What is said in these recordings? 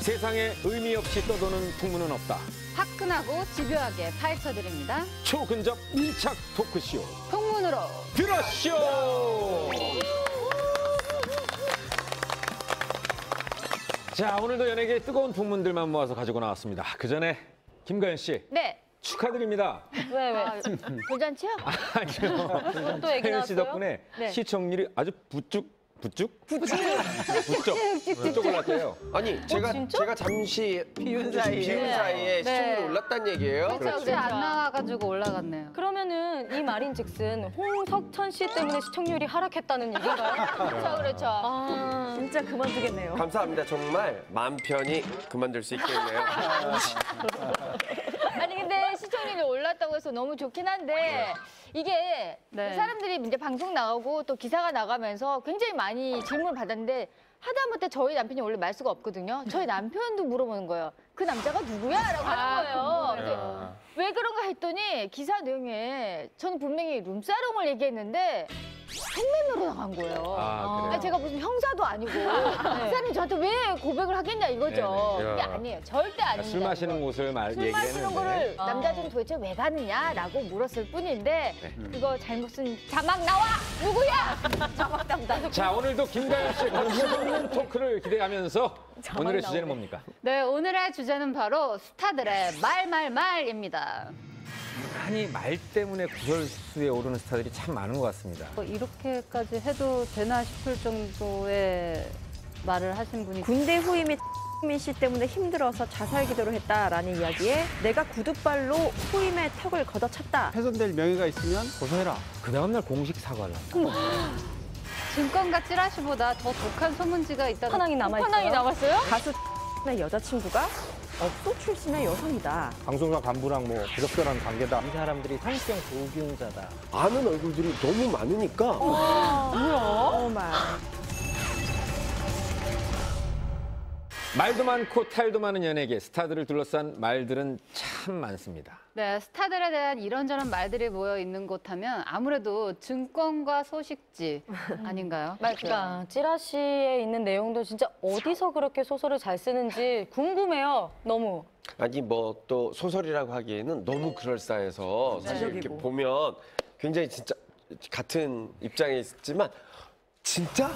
세상에 의미 없이 떠도는 풍문은 없다. 화끈하고 집요하게 파헤쳐드립니다. 초근접 밀착 토크쇼 풍문으로 들어쇼. 자, 오늘도 연예계의 뜨거운 풍문들만 모아서 가지고 나왔습니다. 그 전에 김가연 씨. 네. 축하드립니다. 왜? 돌잔치요? 아니요. 또 얘기 가연 씨 나왔어요? 덕분에 네. 시청률이 아주 부쩍 올랐대요. 아니 제가 잠시 비운 사이에 시청률이 올랐다는 얘기예요? 그렇죠. 안 나와가지고 올라갔네요. 그러면은 이 말인즉슨 홍석천 씨 때문에 시청률이 하락했다는 얘기인가요? 그렇죠. 아, 진짜 그만두겠네요. 감사합니다. 정말 마음 편히 그만둘 수 있겠네요. 아니 근데 시청률이 올랐다고 해서 너무 좋긴 한데 이게 네. 사람들이 이제 방송 나가고 또 기사가 나가면서 굉장히 많이 질문을 받았는데 하다못해 저희 남편이 원래 말 수가 없거든요. 저희 남편도 물어보는 거예요. 그 남자가 누구야? 라고 하는 거예요. 근데 왜 그런가 했더니 기사 내용에 저는 분명히 룸사롱을 얘기했는데 성매매로 나간 거예요. 아니, 제가 무슨 형사도 아니고 그 사람이 저한테 왜 고백을 하겠냐 이거죠. 네네. 그게 아니에요. 절대 아닙니다. 술 마시는 그거. 곳을 술 마시는 얘기했는데. 거를 남자들은 도대체 왜 가느냐라고 물었을 뿐인데 그거 잘못 쓴 자막 나와! 누구야! 자막 담당. 자, 오늘도 김가연 씨의 거침없는 토크를 기대하면서 오늘의 주제는 뭡니까? 네, 오늘의 주제는 바로 스타들의 말입니다. 아니, 말 때문에 구설수에 오르는 스타들이 참 많은 것 같습니다. 이렇게까지 해도 되나 싶을 정도의 말을 하신 분이 군대 후임이 min 씨 때문에 힘들어서 자살 기도를 했다라는 이야기에 내가 구두발로 후임의 턱을 걷어찼다. 훼손될 명예가 있으면 고소해라. 그 다음날 공식 사과를 합니다. 증권가 찌라시보다 더 독한 소문지가 있다는 하나이 남아있어요. 하나이 남았어요? 가수 의 여자친구가 업소 출신의 여성이다. 방송사 간부랑 뭐 부적절한 관계다. 이 사람들이 성병 조기훈자다. 아는 얼굴들이 너무 많으니까 어마. 말도 많고 탈도 많은 연예계, 스타들을 둘러싼 말들은 참 많습니다. 네, 스타들에 대한 이런저런 말들이 모여 있는 곳 하면 아무래도 증권과 소식지 아닌가요? 그러니까 찌라시에 있는 내용도 진짜 어디서 그렇게 소설을 잘 쓰는지 궁금해요. 너무. 아니 뭐 또 소설이라고 하기에는 너무 그럴싸해서 사실 이렇게 보면 굉장히 진짜 같은 입장에 있지만 진짜?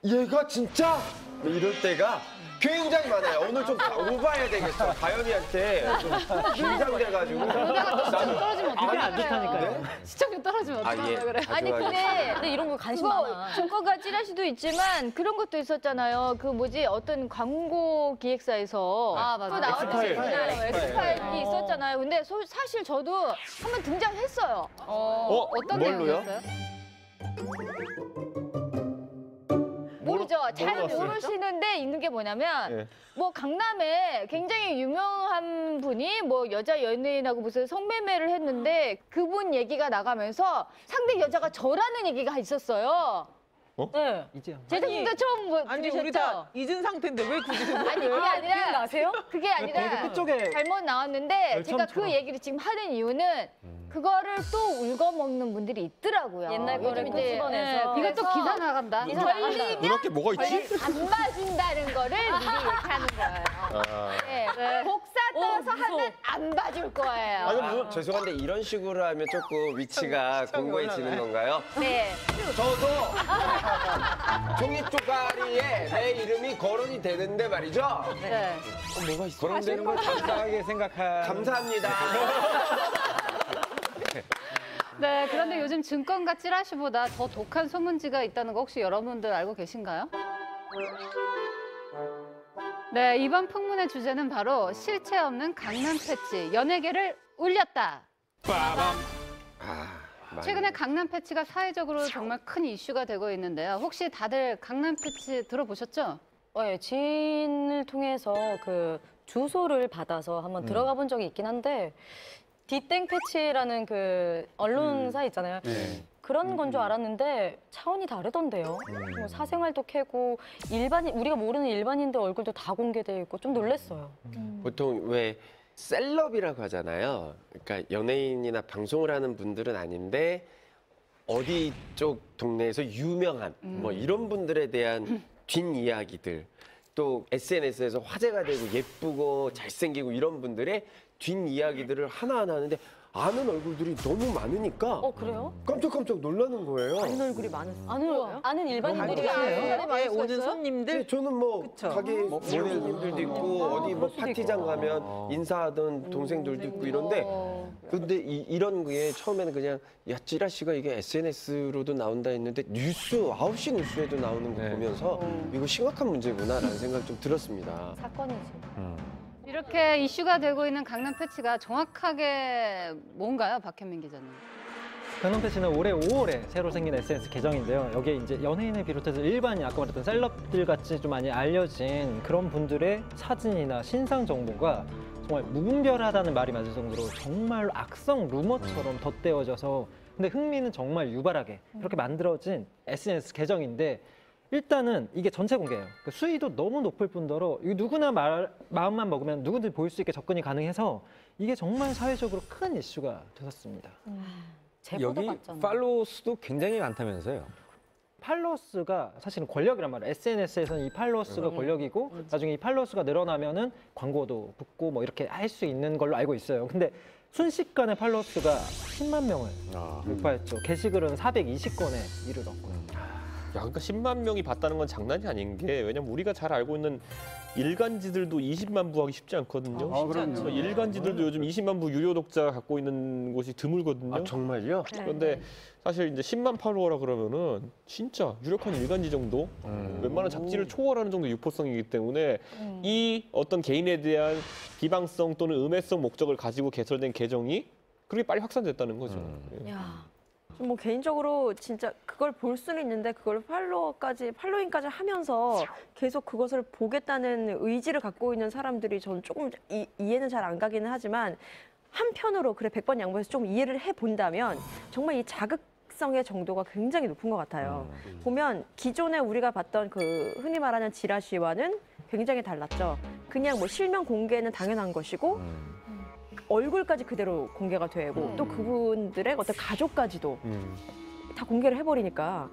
얘가 진짜? 뭐 이럴 때가 굉장히 많아요. 오늘 좀 오버해야 되겠어. 가연이한테 좀 긴장돼가지고. 떨어지면 어떡해? 안 좋다니까요. 시청률 떨어지면 어떡하려 그래? 아니 근데 이런 거 관심 많아. 증권가 찌라시도 있지만 그런 것도 있었잖아요. 그 뭐지 어떤 광고 기획사에서 아, 맞아. 또 나오는 엑스파일. 엑스파일이 있었잖아요. 근데 사실 저도 한번 등장했어요. 어떤 뭘로요? 내용이었어요? 모르죠. 잘 봤어요? 모르시는데 있는 게 뭐냐면 예. 뭐 강남에 굉장히 유명한 분이 뭐 여자 연예인하고 무슨 성매매를 했는데 그분 얘기가 나가면서 상대 여자가 저라는 얘기가 있었어요. 네. 제작진도 처음 뭐 아니 들으셨죠? 우리 다 잊은 상태인데 왜 굳이 아니 그게 아니라 기억나세요? 그게 아니라 그쪽에 잘못 나왔는데 제가 그 열정처럼. 얘기를 지금 하는 이유는 그거를 또 울거먹는 분들이 있더라고요. 옛날 거를 요즘 이제, 끄집어내서. 이것도 기사 나간다. 걸리면 눈앞에 뭐가 있지? 안 봐준다는 거를 미리 얘기하는 거예요. 네. 복사 떠서 하면 안 봐줄 거예요. 뭐, 죄송한데 이런 식으로 하면 조금 위치가 공고해지는 건가요? 네. 저도 종이 쪼가리에 내 이름이 거론이 되는데 말이죠. 네. 뭐가 있어? 거론되는 걸 감사하게 생각한. 감사합니다. 네, 그런데 요즘 증권가 찌라시보다 더 독한 소문지가 있다는 거 혹시 여러분들 알고 계신가요? 네, 이번 풍문의 주제는 바로 실체 없는 강남 패치, 연예계를 울렸다. 최근에 강남 패치가 사회적으로 정말 큰 이슈가 되고 있는데요. 혹시 다들 강남 패치 들어보셨죠? 네, 지인을 통해서 그 주소를 받아서 한번 들어가 본 적이 있긴 한데 디땡 패치라는 그 언론사 있잖아요. 그런 건 줄 알았는데 차원이 다르던데요. 뭐 사생활도 캐고 우리가 모르는 일반인들 얼굴도 다 공개돼 있고 좀 놀랬어요. 보통 왜 셀럽이라고 하잖아요. 그러니까 연예인이나 방송을 하는 분들은 아닌데 어디 쪽 동네에서 유명한 뭐 이런 분들에 대한 뒷이야기들. 또 SNS에서 화제가 되고 예쁘고 잘생기고 이런 분들의 뒷이야기들을 하나하나 하는데 아는 얼굴들이 너무 많으니까 그래요? 깜짝깜짝 놀라는 거예요. 아는 얼굴이 많았어요. 아는 일반인들이 예, 오는 손님들 네, 저는 뭐 그쵸. 가게 모델님들도 있고 어디 뭐 파티장 가면 인사하던 동생들도 있고 이런데 근데 이런 게 처음에는 그냥 야 찌라시가 이게 SNS로도 나온다 했는데 뉴스 9시 뉴스에도 나오는 거 네. 보면서 이거 심각한 문제구나라는 생각이 좀 들었습니다. 사건이지. 이렇게 이슈가 되고 있는 강남 패치가 정확하게 뭔가요, 박현민 기자님? 강남 패치는 올해 5월에 새로 생긴 SNS 계정인데요. 여기에 이제 연예인을 비롯해서 일반인, 아까 말했던 셀럽들 같이 좀 많이 알려진 그런 분들의 사진이나 신상 정보가 정말 무분별하다는 말이 맞을 정도로 정말로 악성 루머처럼 덧대어져서 근데 흥미는 정말 유발하게 그렇게 만들어진 SNS 계정인데 일단은 이게 전체 공개예요. 그 수위도 너무 높을 뿐더러 이거 누구나 마음만 먹으면 누구든지 볼 수 있게 접근이 가능해서 이게 정말 사회적으로 큰 이슈가 됐었습니다. 제보도 여기 받잖아. 팔로워 수도 굉장히 많다면서요. 팔로워 수가 사실은 권력이란 말이에요. SNS에서는 이 팔로워 수가 권력이고 나중에 이 팔로워 수가 늘어나면은 광고도 붙고 뭐 이렇게 할 수 있는 걸로 알고 있어요. 근데 순식간에 팔로워 수가 10만 명을 돌파했죠. 게시글은 420건에 이르렀고요. 야, 그러니까 10만 명이 봤다는 건 장난이 아닌 게 왜냐면 우리가 잘 알고 있는 일간지들도 20만 부 하기 쉽지 않거든요. 그럼요. 일간지들도 요즘 20만 부 유료 독자 갖고 있는 곳이 드물거든요. 아 정말요? 그런데 사실 이제 10만 팔로워라 그러면은 진짜 유력한 일간지 정도, 웬만한 잡지를 초월하는 정도 유포성이기 때문에 이 어떤 개인에 대한 비방성 또는 음해성 목적을 가지고 개설된 계정이 그렇게 빨리 확산됐다는 거죠. 예. 야. 뭐 개인적으로 진짜 그걸 볼 수는 있는데 그걸 팔로잉까지 하면서 계속 그것을 보겠다는 의지를 갖고 있는 사람들이 전 조금 이해는 잘 안 가기는 하지만 한편으로 그래 100번 양보해서 좀 이해를 해본다면 정말 이 자극성의 정도가 굉장히 높은 것 같아요. 보면 기존에 우리가 봤던 그 흔히 말하는 지라시와는 굉장히 달랐죠. 그냥 뭐 실명 공개는 당연한 것이고 얼굴까지 그대로 공개가 되고 또 그분들의 어떤 가족까지도 다 공개를 해버리니까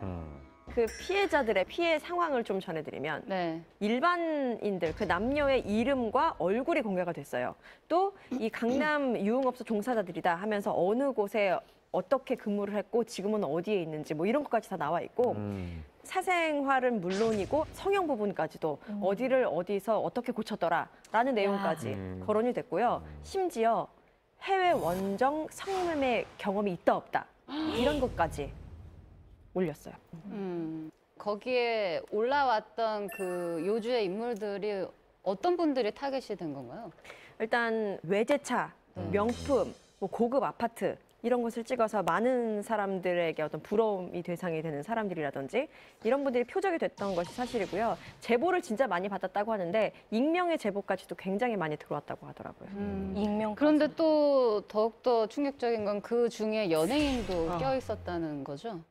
그 피해자들의 피해 상황을 좀 전해드리면 네. 일반인들 그 남녀의 이름과 얼굴이 공개가 됐어요. 또 이 강남 유흥업소 종사자들이다 하면서 어느 곳에 어떻게 근무를 했고 지금은 어디에 있는지 뭐 이런 것까지 다 나와 있고 사생활은 물론이고 성형 부분까지도 어디를 어디서 어떻게 고쳤더라라는 내용까지 거론이 됐고요. 심지어 해외 원정 성매매 경험이 있다 없다 이런 것까지 올렸어요. 거기에 올라왔던 그 요주의 인물들이 어떤 분들이 타겟이 된 건가요? 일단 외제차, 명품, 뭐 고급 아파트 이런 것을 찍어서 많은 사람들에게 어떤 부러움이 대상이 되는 사람들이라든지 이런 분들이 표적이 됐던 것이 사실이고요. 제보를 진짜 많이 받았다고 하는데 익명의 제보까지도 굉장히 많이 들어왔다고 하더라고요. 익명. 그런데 또 더욱더 충격적인 건 그 중에 연예인도 껴 있었다는 거죠?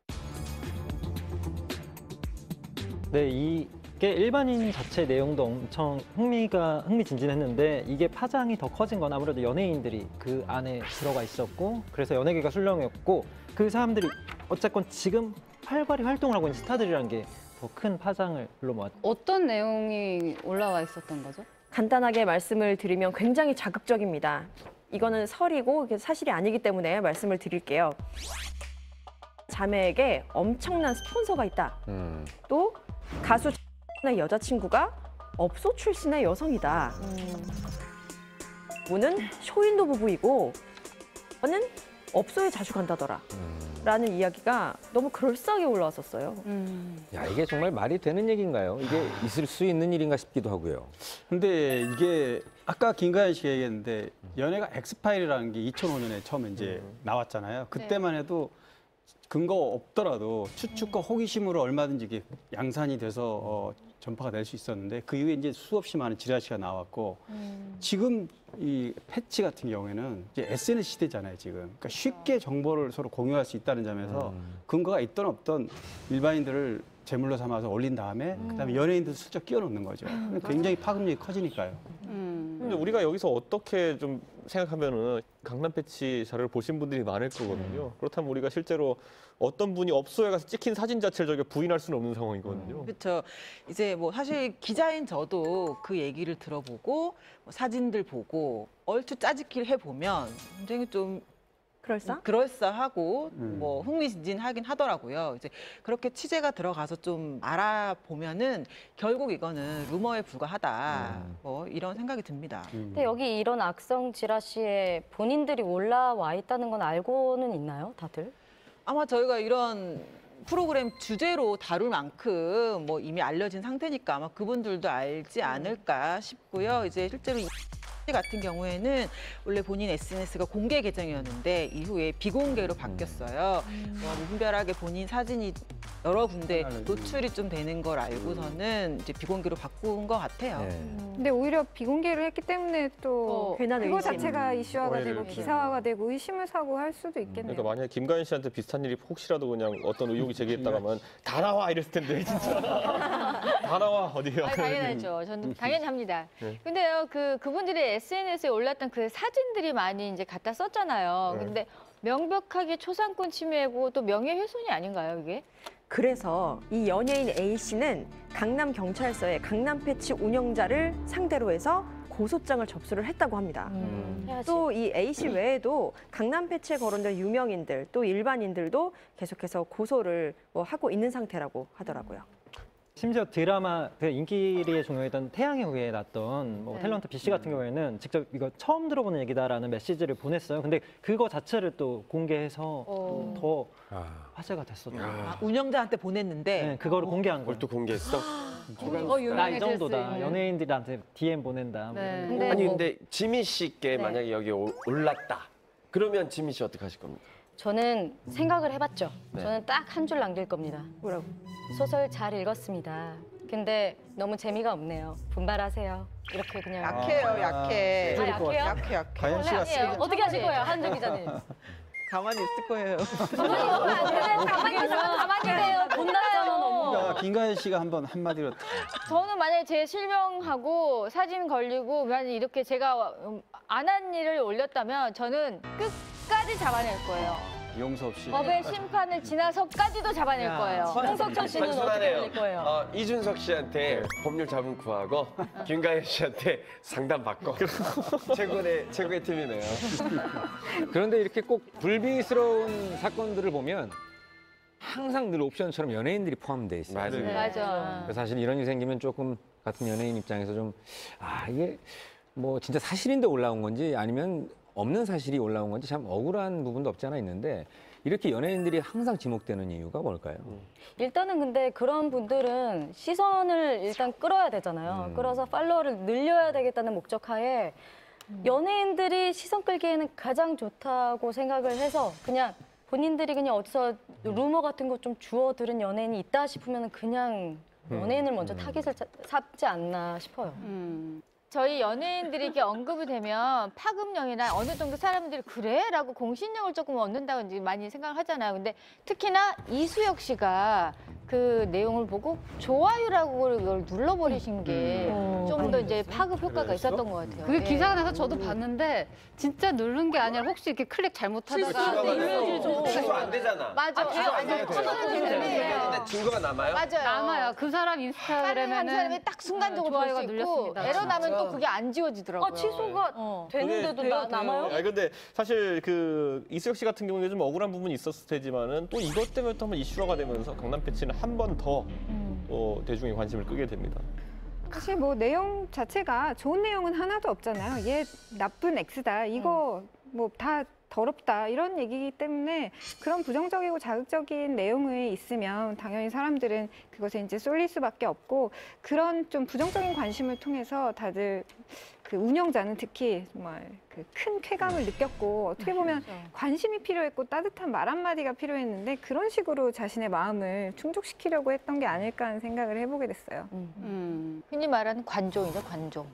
네, 이게 일반인 자체 내용도 엄청 흥미진진했는데 이게 파장이 더 커진 건 아무래도 연예인들이 그 안에 들어가 있었고 그래서 연예계가 술렁였고 그 사람들이 어쨌건 지금 활발히 활동을 하고 있는 스타들이라는 게 더 큰 파장을 불러모았죠. 어떤 내용이 올라와 있었던 거죠? 간단하게 말씀을 드리면 굉장히 자극적입니다. 이거는 설이고 이게 사실이 아니기 때문에 말씀을 드릴게요. 자매에게 엄청난 스폰서가 있다. 또 가수 의 여자친구가 업소 출신의 여성이다. 부부는 쇼윈도 부부이고 저는 업소에 자주 간다더라. 라는 이야기가 너무 그럴싸하게 올라왔었어요. 야, 이게 정말 말이 되는 얘기인가요? 이게 있을 수 있는 일인가 싶기도 하고요. 근데 이게 아까 김가연 씨가 얘기했는데 연예가 엑스파일이라는 게 2005년에 처음 이제 나왔잖아요. 그때만 해도 근거 없더라도 추측과 호기심으로 얼마든지 이게 양산이 돼서 전파가 될 수 있었는데 그 이후에 이제 수없이 많은 지라시가 나왔고 지금 이 패치 같은 경우에는 이제 SNS 시대잖아요, 지금. 그러니까 쉽게 정보를 서로 공유할 수 있다는 점에서 근거가 있던 없던 일반인들을 제물로 삼아서 올린 다음에 그다음에 연예인들 슬쩍 끼워 넣는 거죠. 굉장히 파급력이 커지니까요. 근데 우리가 여기서 어떻게 좀 생각하면은 강남 패치 자료를 보신 분들이 많을 거거든요. 그렇다면 우리가 실제로 어떤 분이 업소에 가서 찍힌 사진 자체를 저희가 부인할 수는 없는 상황이거든요. 그렇죠. 이제 뭐 사실 기자인 저도 그 얘기를 들어보고 뭐 사진들 보고 얼추 짜집기를 해보면 굉장히 좀 그럴싸하고 뭐 흥미진진하긴 하더라고요. 이제 그렇게 취재가 들어가서 좀 알아보면은 결국 이거는 루머에 불과하다. 뭐 이런 생각이 듭니다. 근데 여기 이런 악성 지라시에 본인들이 올라와 있다는 건 알고는 있나요, 다들? 아마 저희가 이런 프로그램 주제로 다룰 만큼 뭐 이미 알려진 상태니까 아마 그분들도 알지 않을까 싶고요. 이제 실제로 이 같은 경우에는 원래 본인 SNS가 공개 계정이었는데 이후에 비공개로 바뀌었어요. 무분별하게 본인 사진이 여러 군데 노출이 좀 되는 걸 알고서는 이제 비공개로 바꾼 것 같아요. 근데 오히려 비공개를 했기 때문에 또 괜한 그거 의심. 자체가 이슈화가 오해를 되고 기사화가 되고 의심을 사고 할 수도 있겠네요. 그러니까 만약에 김가연 씨한테 비슷한 일이 혹시라도 그냥 어떤 의혹이 제기했다면 다 나와 이랬을 텐데 진짜 다 나와 어디요? 아니, 당연하죠. 저는 당연히 합니다. 네. 근데요, 그분들이 SNS에 올랐던 그 사진들이 많이 이제 갖다 썼잖아요. 네. 근데 명백하게 초상권 침해고 또 명예훼손이 아닌가요, 이게? 그래서 이 연예인 A 씨는 강남 경찰서에 강남 패치 운영자를 상대로 해서 고소장을 접수를 했다고 합니다. 또 이 A 씨 외에도 강남 패치에 거론된 유명인들 또 일반인들도 계속해서 고소를 뭐 하고 있는 상태라고 하더라고요. 심지어 드라마 그 인기리에 종영했던 태양의 후예에 났던 뭐 탤런트 B 씨 같은 경우에는 직접 이거 처음 들어보는 얘기다라는 메시지를 보냈어요. 근데 그거 자체를 또 공개해서 더 화제가 됐었죠. 운영자한테 보냈는데 네, 그거를 공개한 그걸 거예요. 또 공개했어? 나 이 유명해질 수 정도다. 있는. 연예인들한테 DM 보낸다. 뭐 네. 근데 아니 뭐 근데 지미 씨께 네. 만약에 여기 올랐다. 그러면 지미 씨 어떻게 하실 겁니까? 저는 생각을 해봤죠. 네. 저는 딱 한 줄 남길 겁니다. 뭐라고? 소설 잘 읽었습니다. 근데 너무 재미가 없네요. 분발하세요. 이렇게 그냥. 약해요, 약해. 아, 약해요? 약해. 가연 씨가 아니에요. 어떻게 하실 거예요, 한정 기자님? 가만히 있을 거예요. 가만히 있으면 가만히 돼요. 못났잖아 너무. 그러니까 김가연 씨가 한번 한마디로 저는 만약에 제 실명하고 사진 걸리고 만약에 이렇게 제가 안 한 일을 올렸다면 저는 끝까지 잡아낼 거예요. 용서 없이 법의 심판을 지나서까지도 잡아낼 거예요. 홍석천 씨는 어떻게 단순하네요. 걸릴 거예요? 이준석 씨한테 법률 자문 구하고 김가연 씨한테 상담 받고 최고의 팀이네요. 그런데 이렇게 꼭 불미스러운 사건들을 보면 항상 늘 옵션처럼 연예인들이 포함되어 있어요. 맞아요. 네, 맞아. 그래서 사실 이런 일이 생기면 조금 같은 연예인 입장에서 좀 이게 뭐 진짜 사실인데 올라온 건지 아니면 없는 사실이 올라온 건지 참 억울한 부분도 없지 않아 있는데 이렇게 연예인들이 항상 지목되는 이유가 뭘까요? 일단은 근데 그런 분들은 시선을 일단 끌어야 되잖아요. 끌어서 팔로워를 늘려야 되겠다는 목적하에 연예인들이 시선 끌기에는 가장 좋다고 생각을 해서 그냥 본인들이 그냥 어디서 루머 같은 거 좀 주워 들은 연예인이 있다 싶으면 그냥 연예인을 먼저 타깃을 잡지 않나 싶어요. 저희 연예인들이 이렇게 언급이 되면 파급력이나 어느 정도 사람들이 그래? 라고 공신력을 조금 얻는다고 이제 많이 생각을 하잖아요. 근데 특히나 이수혁 씨가 그 내용을 보고 좋아요라고 이걸 눌러버리신 게 좀 더 이제 파급 효과가 있었던 것 같아요. 그게 예. 기사가 나서 저도 봤는데 진짜 누른 게 아니라 혹시 이렇게 클릭 잘못하다가 취소 안 되잖아. 맞아. 취소 안 돼요. 되는데 증거가 남아요? 맞아요. 남아요. 그 사람 한 인스타그램에는 사람이 딱 순간적으로 볼 좋아요가 수 있고 눌렸습니다. 에러 나면 또 그게 안 지워지더라고요. 취소가 되는데도 돼요. 남아요? 아니 근데 사실 그 이수혁 씨 같은 경우에 좀 억울한 부분이 있었을 테지만은 또 이것 때문에 또 한번 이슈화가 되면서 강남 패치는 한 번 더 대중의 관심을 끄게 됩니다. 사실 뭐 내용 자체가 좋은 내용은 하나도 없잖아요. 얘 나쁜 X다. 이거 뭐 다 더럽다. 이런 얘기이기 때문에 그런 부정적이고 자극적인 내용이 있으면 당연히 사람들은 그것에 이제 쏠릴 수밖에 없고 그런 좀 부정적인 관심을 통해서 다들 그 운영자는 특히 정말 그 큰 쾌감을 느꼈고 어떻게 보면 관심이 필요했고 따뜻한 말 한마디가 필요했는데 그런 식으로 자신의 마음을 충족시키려고 했던 게 아닐까 하는 생각을 해보게 됐어요. 흔히 말하는 관종이죠, 관종.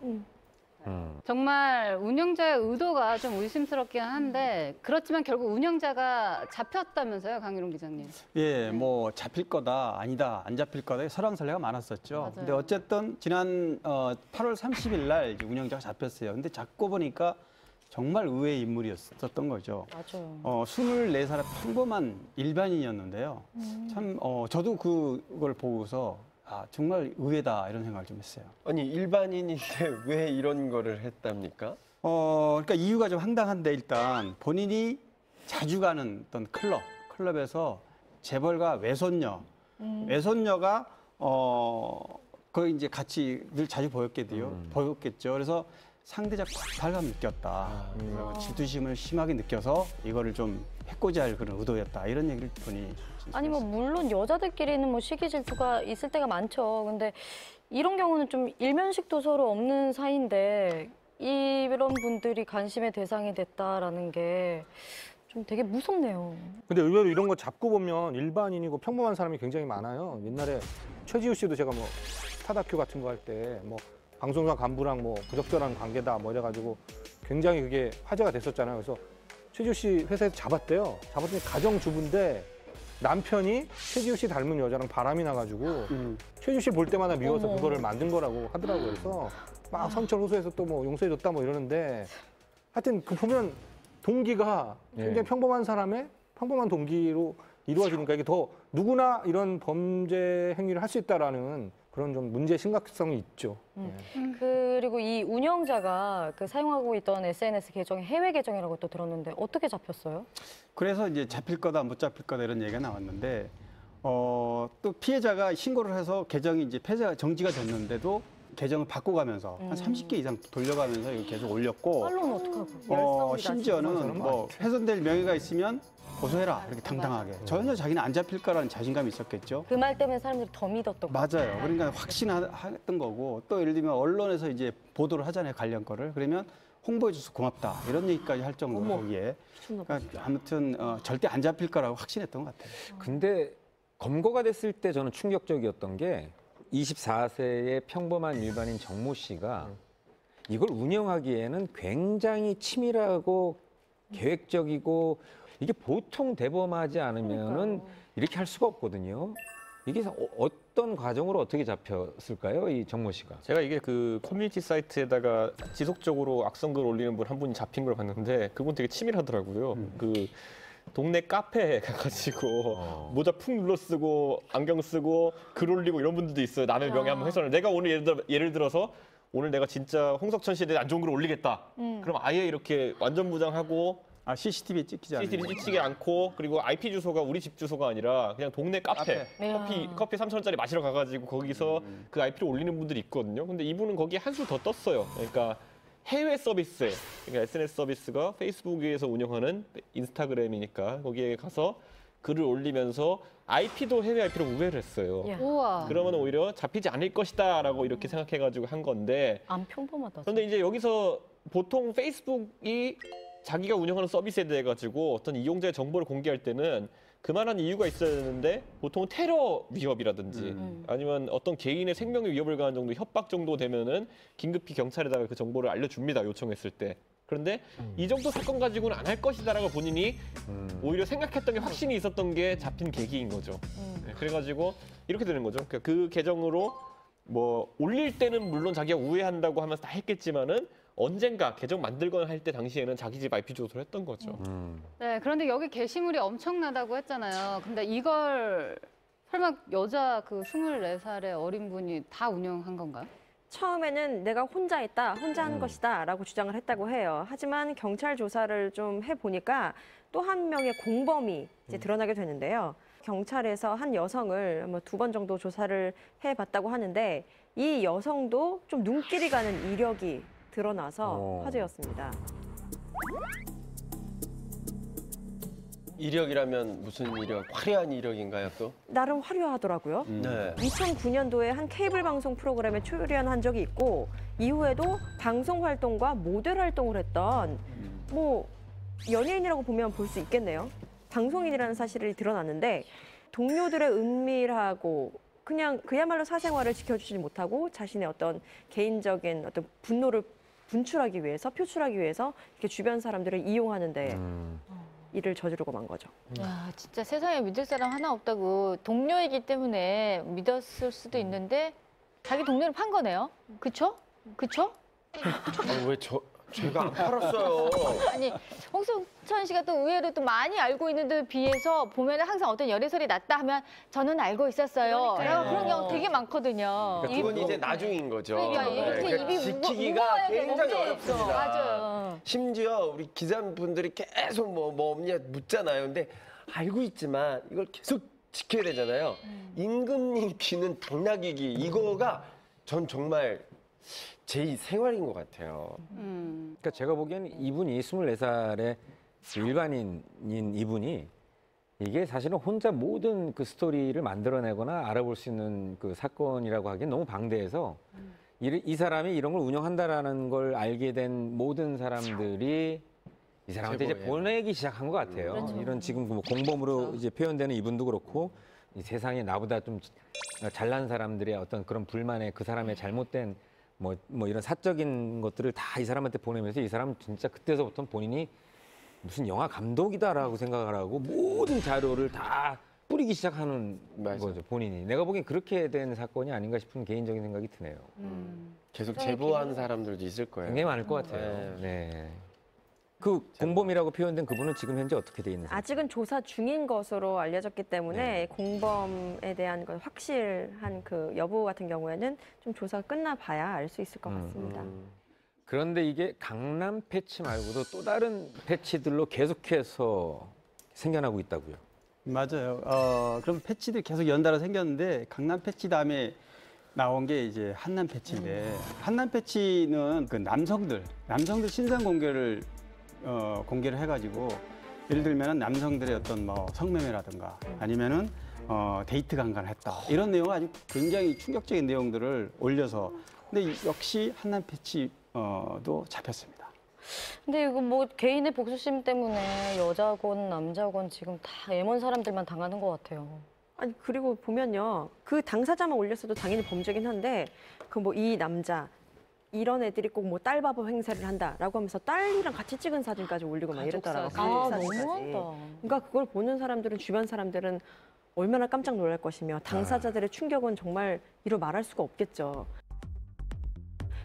정말 운영자의 의도가 좀 의심스럽긴 한데 그렇지만 결국 운영자가 잡혔다면서요, 강유론 기자님. 예, 뭐 잡힐 거다, 아니다, 안 잡힐 거다 설왕설래가 많았었죠. 맞아요. 근데 어쨌든 지난 8월 30일 날 이제 운영자가 잡혔어요. 근데 잡고 보니까 정말 의외의 인물이었었던 거죠. 맞아요. 24살의 평범한 일반인이었는데요. 참 저도 그걸 보고서 아, 정말 의외다 이런 생각을 좀 했어요. 아니 일반인인데 왜 이런 거를 했답니까? 그러니까 이유가 좀 황당한데 일단 본인이 자주 가는 어떤 클럽에서 재벌가 외손녀가 거의 이제 같이 늘 자주 보였겠죠. 그래서 상대적 박탈감 느꼈다. 질투심을 심하게 느껴서 이거를 좀 해코지 할 그런 의도였다. 이런 얘기를 보니 아니 뭐 물론 여자들끼리는 뭐 시기 질투가 있을 때가 많죠. 근데 이런 경우는 좀 일면식도 서로 없는 사이인데 이런 분들이 관심의 대상이 됐다라는 게 좀 되게 무섭네요. 근데 의외로 이런 거 잡고 보면 일반인이고 평범한 사람이 굉장히 많아요. 옛날에 최지우 씨도 제가 뭐 스타다큐 같은 거 할 때 뭐 방송사 간부랑 뭐 부적절한 관계다 뭐 이래가지고 굉장히 그게 화제가 됐었잖아요. 그래서 최지우 씨 회사에서 잡았대요. 잡았더니 가정주부인데 남편이 최지우 씨 닮은 여자랑 바람이 나가지고 최지우 씨 볼 때마다 미워서 그거를 만든 거라고 하더라고요. 그래서 막 선처를 호소해서 또 뭐 용서해줬다 뭐 이러는데 하여튼 그 보면 동기가 굉장히 평범한 사람의 평범한 동기로 이루어지니까 이게 더 누구나 이런 범죄 행위를 할 수 있다라는 그런 좀 문제 심각성이 있죠. 그리고 이 운영자가 그 사용하고 있던 SNS 계정이 해외 계정이라고 또 들었는데 어떻게 잡혔어요? 그래서 이제 잡힐 거다 못 잡힐 거다 이런 얘기가 나왔는데 또 피해자가 신고를 해서 계정이 이제 폐쇄가 정지가 됐는데도 계정을 바꿔가면서 한 30개 이상 돌려가면서 이거 계속 올렸고 팔로우는 어떡하고? 심지어는 뭐 훼손될 명예가 있으면 고소해라 이렇게 당당하게 전혀 자기는 안 잡힐 거라는 자신감이 있었겠죠. 그 말 때문에 사람들이 더 믿었던 거죠. 맞아요. 그러니까 확신했던 거고 또 예를 들면 언론에서 이제 보도를 하잖아요 관련 거를 그러면 홍보해줘서 고맙다 이런 얘기까지 할 정도로 거기에 그러니까 아무튼 절대 안 잡힐 거라고 확신했던 것 같아요. 근데 검거가 됐을 때 저는 충격적이었던 게 24세의 평범한 일반인 정모 씨가 이걸 운영하기에는 굉장히 치밀하고 계획적이고 이게 보통 대범하지 않으면은 이렇게 할 수가 없거든요. 이게 어떤 과정으로 어떻게 잡혔을까요, 이 정모 씨가? 제가 이게 그 커뮤니티 사이트에다가 지속적으로 악성글 올리는 분 한 분이 잡힌 걸 봤는데 그분 되게 치밀하더라고요. 그 동네 카페에 가가지고 모자 푹 눌러 쓰고 안경 쓰고 글 올리고 이런 분들도 있어요. 남의 명예 한번 훼손을. 내가 오늘 예를 들어서 오늘 내가 진짜 홍석천 씨에 대해 안 좋은 글을 올리겠다. 그럼 아예 이렇게 완전 무장하고 CCTV에 찍히지 않아요. CCTV 찍히지 않고 그리고 IP 주소가 우리 집 주소가 아니라 그냥 동네 카페. 커피 3,000원짜리 마시러 가가지고 거기서 그 IP를 올리는 분들이 있거든요. 근데 이분은 거기에 한 수 더 떴어요. 그러니까 해외 서비스에, 그러니까 SNS 서비스가 페이스북에서 운영하는 인스타그램이니까 거기에 가서 글을 올리면서 IP도 해외 IP로 우회를 했어요. 우와. 그러면 오히려 잡히지 않을 것이다라고 이렇게 생각해가지고 한 건데. 안 평범하다. 그런데 이제 여기서 보통 페이스북이 자기가 운영하는 서비스에 대해 가지고 어떤 이용자의 정보를 공개할 때는 그만한 이유가 있어야 되는데 보통은 테러 위협이라든지 아니면 어떤 개인의 생명에 위협을 가한 정도 협박 정도 되면은 긴급히 경찰에다가 그 정보를 알려줍니다. 요청했을 때. 그런데 이 정도 사건 가지고는 안 할 것이다라고 본인이 오히려 생각했던 게 확신이 있었던 게 잡힌 계기인 거죠. 네, 그래가지고 이렇게 되는 거죠. 그러니까 그 계정으로 뭐 올릴 때는 물론 자기가 우회한다고 하면서 다 했겠지만은 언젠가 계정 만들거나 할 때 당시에는 자기 집 IP 주소를 했던 거죠. 네, 그런데 여기 게시물이 엄청나다고 했잖아요. 근데 이걸 설마 여자 그 24살의 어린 분이 다 운영한 건가요? 처음에는 내가 혼자 했다, 혼자 한 것이다 라고 주장을 했다고 해요. 하지만 경찰 조사를 좀 해보니까 또 한 명의 공범이 이제 드러나게 되는데요. 경찰에서 한 여성을 뭐 2번 정도 조사를 해봤다고 하는데 이 여성도 좀 눈길이 가는 이력이 드러나서 화제였습니다. 이력이라면 무슨 이력? 화려한 이력인가요 또? 나름 화려하더라고요. 네. 2009년도에 한 케이블 방송 프로그램에 출연한 적이 있고 이후에도 방송 활동과 모델 활동을 했던 뭐 연예인이라고 보면 볼 수 있겠네요. 방송인이라는 사실이 드러났는데 동료들의 은밀하고 그냥 그야말로 사생활을 지켜주지 못하고 자신의 어떤 개인적인 어떤 분노를 분출하기 위해서 표출하기 위해서 이렇게 주변 사람들을 이용하는데 일을 저지르고 만 거죠. 야, 진짜 세상에 믿을 사람 하나 없다고 동료이기 때문에 믿었을 수도 있는데 자기 동료를 판 거네요. 그쵸? 그쵸? 제가 안 팔았어요. 아니 홍석천 씨가 또 의외로 또 많이 알고 있는 데 비해서 보면 항상 어떤 열애설이 났다 하면 저는 알고 있었어요. 그런 경우 되게 많거든요. 그건 이제 나중인 거죠. 그러니까 이렇게 그러니까 입이 지키기가 무거워야 굉장히 되는데. 어렵습니다. 맞아요. 심지어 우리 기자분들이 계속 뭐 없냐 묻잖아요. 근데 알고 있지만 이걸 계속 지켜야 되잖아요. 임금님 귀는 당나귀기 이거가 전 정말 제 생활인 것 같아요. 그러니까 제가 보기에는 이분이 24살의 일반인인 이분이 이게 사실은 혼자 모든 그 스토리를 만들어내거나 알아볼 수 있는 그 사건이라고 하기엔 너무 방대해서 이 사람이 이런 걸 운영한다라는 걸 알게 된 모든 사람들이 이 사람한테 이제 제보예요. 보내기 시작한 것 같아요. 이런 지금 뭐 공범으로 이제 표현되는 이분도 그렇고 이 세상에 나보다 좀 잘난 사람들의 어떤 그런 불만에 그 사람의 잘못된 뭐 이런 사적인 것들을 다 이 사람한테 보내면서 이 사람은 진짜 그때서부터 본인이 무슨 영화 감독이다라고 생각을 하고 모든 자료를 다 뿌리기 시작하는 거죠, 본인이. 내가 보기엔 그렇게 된 사건이 아닌가 싶은 개인적인 생각이 드네요. 계속 제보하는 사람들도 있을 거예요. 굉장히 많을 것 같아요. 네. 그 공범이라고 표현된 그분은 지금 현재 어떻게 돼 있는지? 아직은 조사 중인 것으로 알려졌기 때문에 공범에 대한 그 확실한 그 여부 같은 경우에는 좀 조사가 끝나봐야 알 수 있을 것 같습니다. 그런데 이게 강남 패치 말고도 또 다른 패치들로 계속해서 생겨나고 있다고요. 맞아요. 그럼 패치들이 계속 연달아 생겼는데 강남 패치 다음에 나온 게 이제 한남 패치인데 한남 패치는 그 남성들 신상 공개를 공개를 해가지고 예를 들면 남성들의 어떤 뭐 성매매라든가 아니면은 데이트 강간을 했다 이런 내용 아주 굉장히 충격적인 내용들을 올려서 근데 역시 한남 패치도 잡혔습니다. 근데 이거 뭐 개인의 복수심 때문에 여자건 남자건 지금 다 애먼 사람들만 당하는 것 같아요. 아니 그리고 보면요 그 당사자만 올렸어도 당연히 범죄긴 한데 그 뭐 이 남자 이런 애들이 꼭 뭐 딸바보 행세를 한다라고 하면서 딸이랑 같이 찍은 사진까지 올리고 막 이랬더라고요. 가족 사진까지. 너무한다. 그러니까 그걸 보는 사람들은 주변 사람들은 얼마나 깜짝 놀랄 것이며 당사자들의 충격은 정말 이루 말할 수가 없겠죠.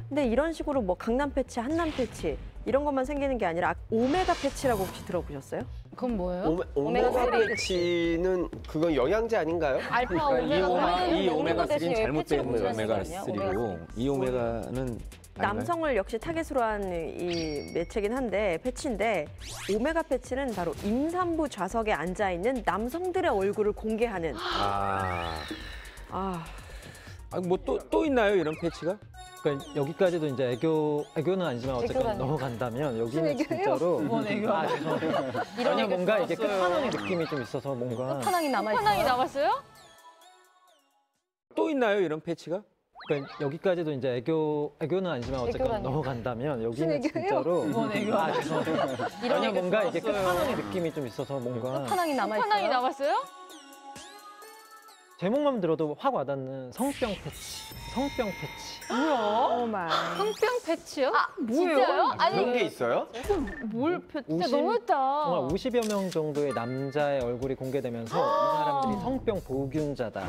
근데 이런 식으로 뭐 강남 패치, 한남 패치 이런 것만 생기는 게 아니라 오메가 패치라고 혹시 들어보셨어요? 그건 뭐예요? 오메가 패치는 그건 영양제 아닌가요? 알파 그러니까 오메가 이 오메가 오메가3는 대신에 잘못된 패치를 오메가 붙여놨거든요. 3고 이 오메가는 남성을 역시 타겟으로 한 이 매체긴 한데 패치인데 오메가 패치는 바로 임산부 좌석에 앉아 있는 남성들의 얼굴을 공개하는. 뭐 또 있나요 이런 패치가? 그러니까 여기까지도 이제 애교는 아니지만 어쨌든 넘어간다면 여기는 진짜로 죄송해요. 아니 뭔가 이게 끝판왕의 느낌이 좀 있어서 뭔가 끝판왕이 남아있어요. 끝판왕이 나왔어요? 또 있나요 이런 패치가? 그러니까 여기까지도 이제 애교는 아니지만 어쨌든 애교라뇨. 넘어간다면 여기는 진짜로 죄송해요. 아니 뭔가 이게 끝판왕의 느낌이 좀 있어서 뭔가 끝판왕이 남아있어요. 끝판왕이 나왔어요? 제목만 들어도 확 와닿는 성병 패치. 어마. 성병 패치요? 진짜요? 아니 그런 게 있어요? 뭘 진짜 50 너무했다. 정말 50여 명 정도의 남자의 얼굴이 공개되면서 이 사람들이 성병 보균자다.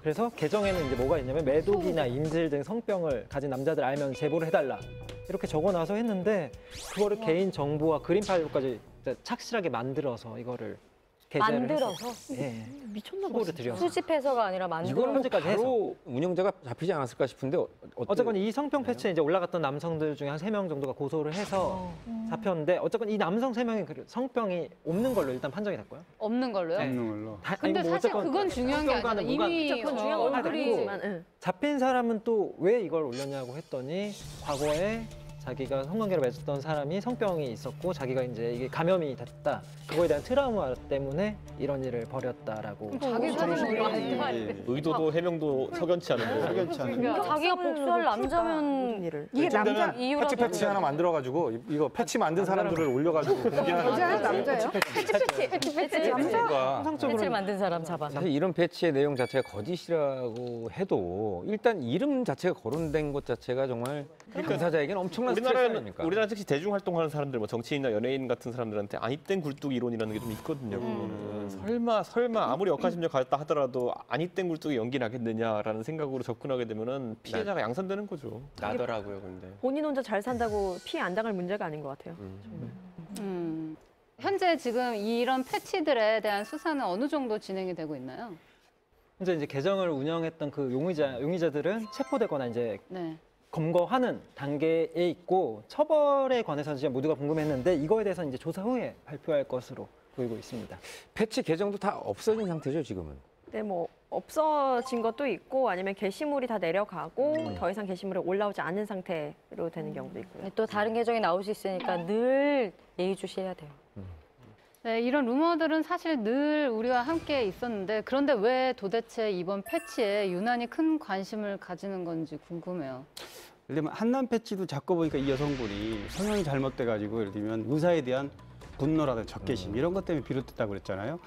그래서 개정에는 이제 뭐가 있냐면 매독이나 인질 등 성병을 가진 남자들 알면 제보를 해달라. 이렇게 적어놔서 했는데 그거를 개인 정보와 그림 파일로까지 착실하게 만들어서 이거를 게재를 만들어서? 해서, 예, 미쳤나 봐. 후보를 드려서. 수집해서가 아니라 이거는 만들어서. 현재까지 해서. 바로 운영자가 잡히지 않았을까 싶은데 어쨌건 이 성병 패치에 이제 올라갔던 남성들 중에 한 3명 정도가 고소를 해서 잡혔는데 어쨌건 이 남성 3명이 성병이 없는 걸로 일단 판정이 됐고요. 없는 걸로요? 없는 걸로. 근데 뭐 사실 어쨌건 그건 중요한 게 아니라 이미 그건 중요한 건 얼굴이 아니지만 잡힌 사람은 또 왜 이걸 올렸냐고 했더니 과거에 자기가 성관계를 맺었던 사람이 성병이 있었고 자기가 이제 이게 감염이 됐다. 그거에 대한 트라우마 때문에 이런 일을 벌였다라고. 자기 사진을 의도도 해명도 석연치 않은데. 석연치 않은. 그러니까 자기가 복수할 남자면 일을. 이게 남자 패치 패치 하나 만들어가지고 이거 패치 만든 사람들을 올려가지고 공개하는 여자예요, 남자예요? 남자. 패치를 만든 사람 잡아서. 사실 이런 패치의 내용 자체가 거짓이라고 해도 일단 이름 자체가 거론된 것 자체가 정말 당사자에게는 엄청난 우리나라 특히 대중 활동하는 사람들, 뭐 정치인이나 연예인 같은 사람들한테 아니땐 굴뚝 이론이라는 게 좀 있거든요. 설마 아무리 억하심정 가졌다 하더라도 아니땐 굴뚝에 연기 나겠느냐라는 생각으로 접근하게 되면은 피해자가 양산되는 거죠. 나더라고요, 근데. 본인 혼자 잘 산다고 피해 안 당할 문제가 아닌 것 같아요. 현재 지금 이런 패치들에 대한 수사는 어느 정도 진행이 되고 있나요? 현재 이제 계정을 운영했던 그 용의자들은 체포되거나 이제 네. 검거하는 단계에 있고 처벌에 관해서 이제 모두가 궁금했는데 이거에 대해서 이제 조사 후에 발표할 것으로 보이고 있습니다. 패치 계정도 다 없어진 상태죠, 지금은. 네, 뭐 없어진 것도 있고 아니면 게시물이 다 내려가고 더 이상 게시물이 올라오지 않은 상태로 되는 경우도 있고요. 또 다른 계정이 나올 수 있으니까 늘 예의주시해야 돼요. 네, 이런 루머들은 사실 늘 우리와 함께 있었는데 그런데 왜 도대체 이번 패치에 유난히 큰 관심을 가지는 건지 궁금해요. 예를 들면 한남 패치도 자꾸 보니까 이 여성분이 성향이 잘못돼가지고 예를 들면 의사에 대한 분노라든지 적개심 이런 것 때문에 비롯됐다고 그랬잖아요.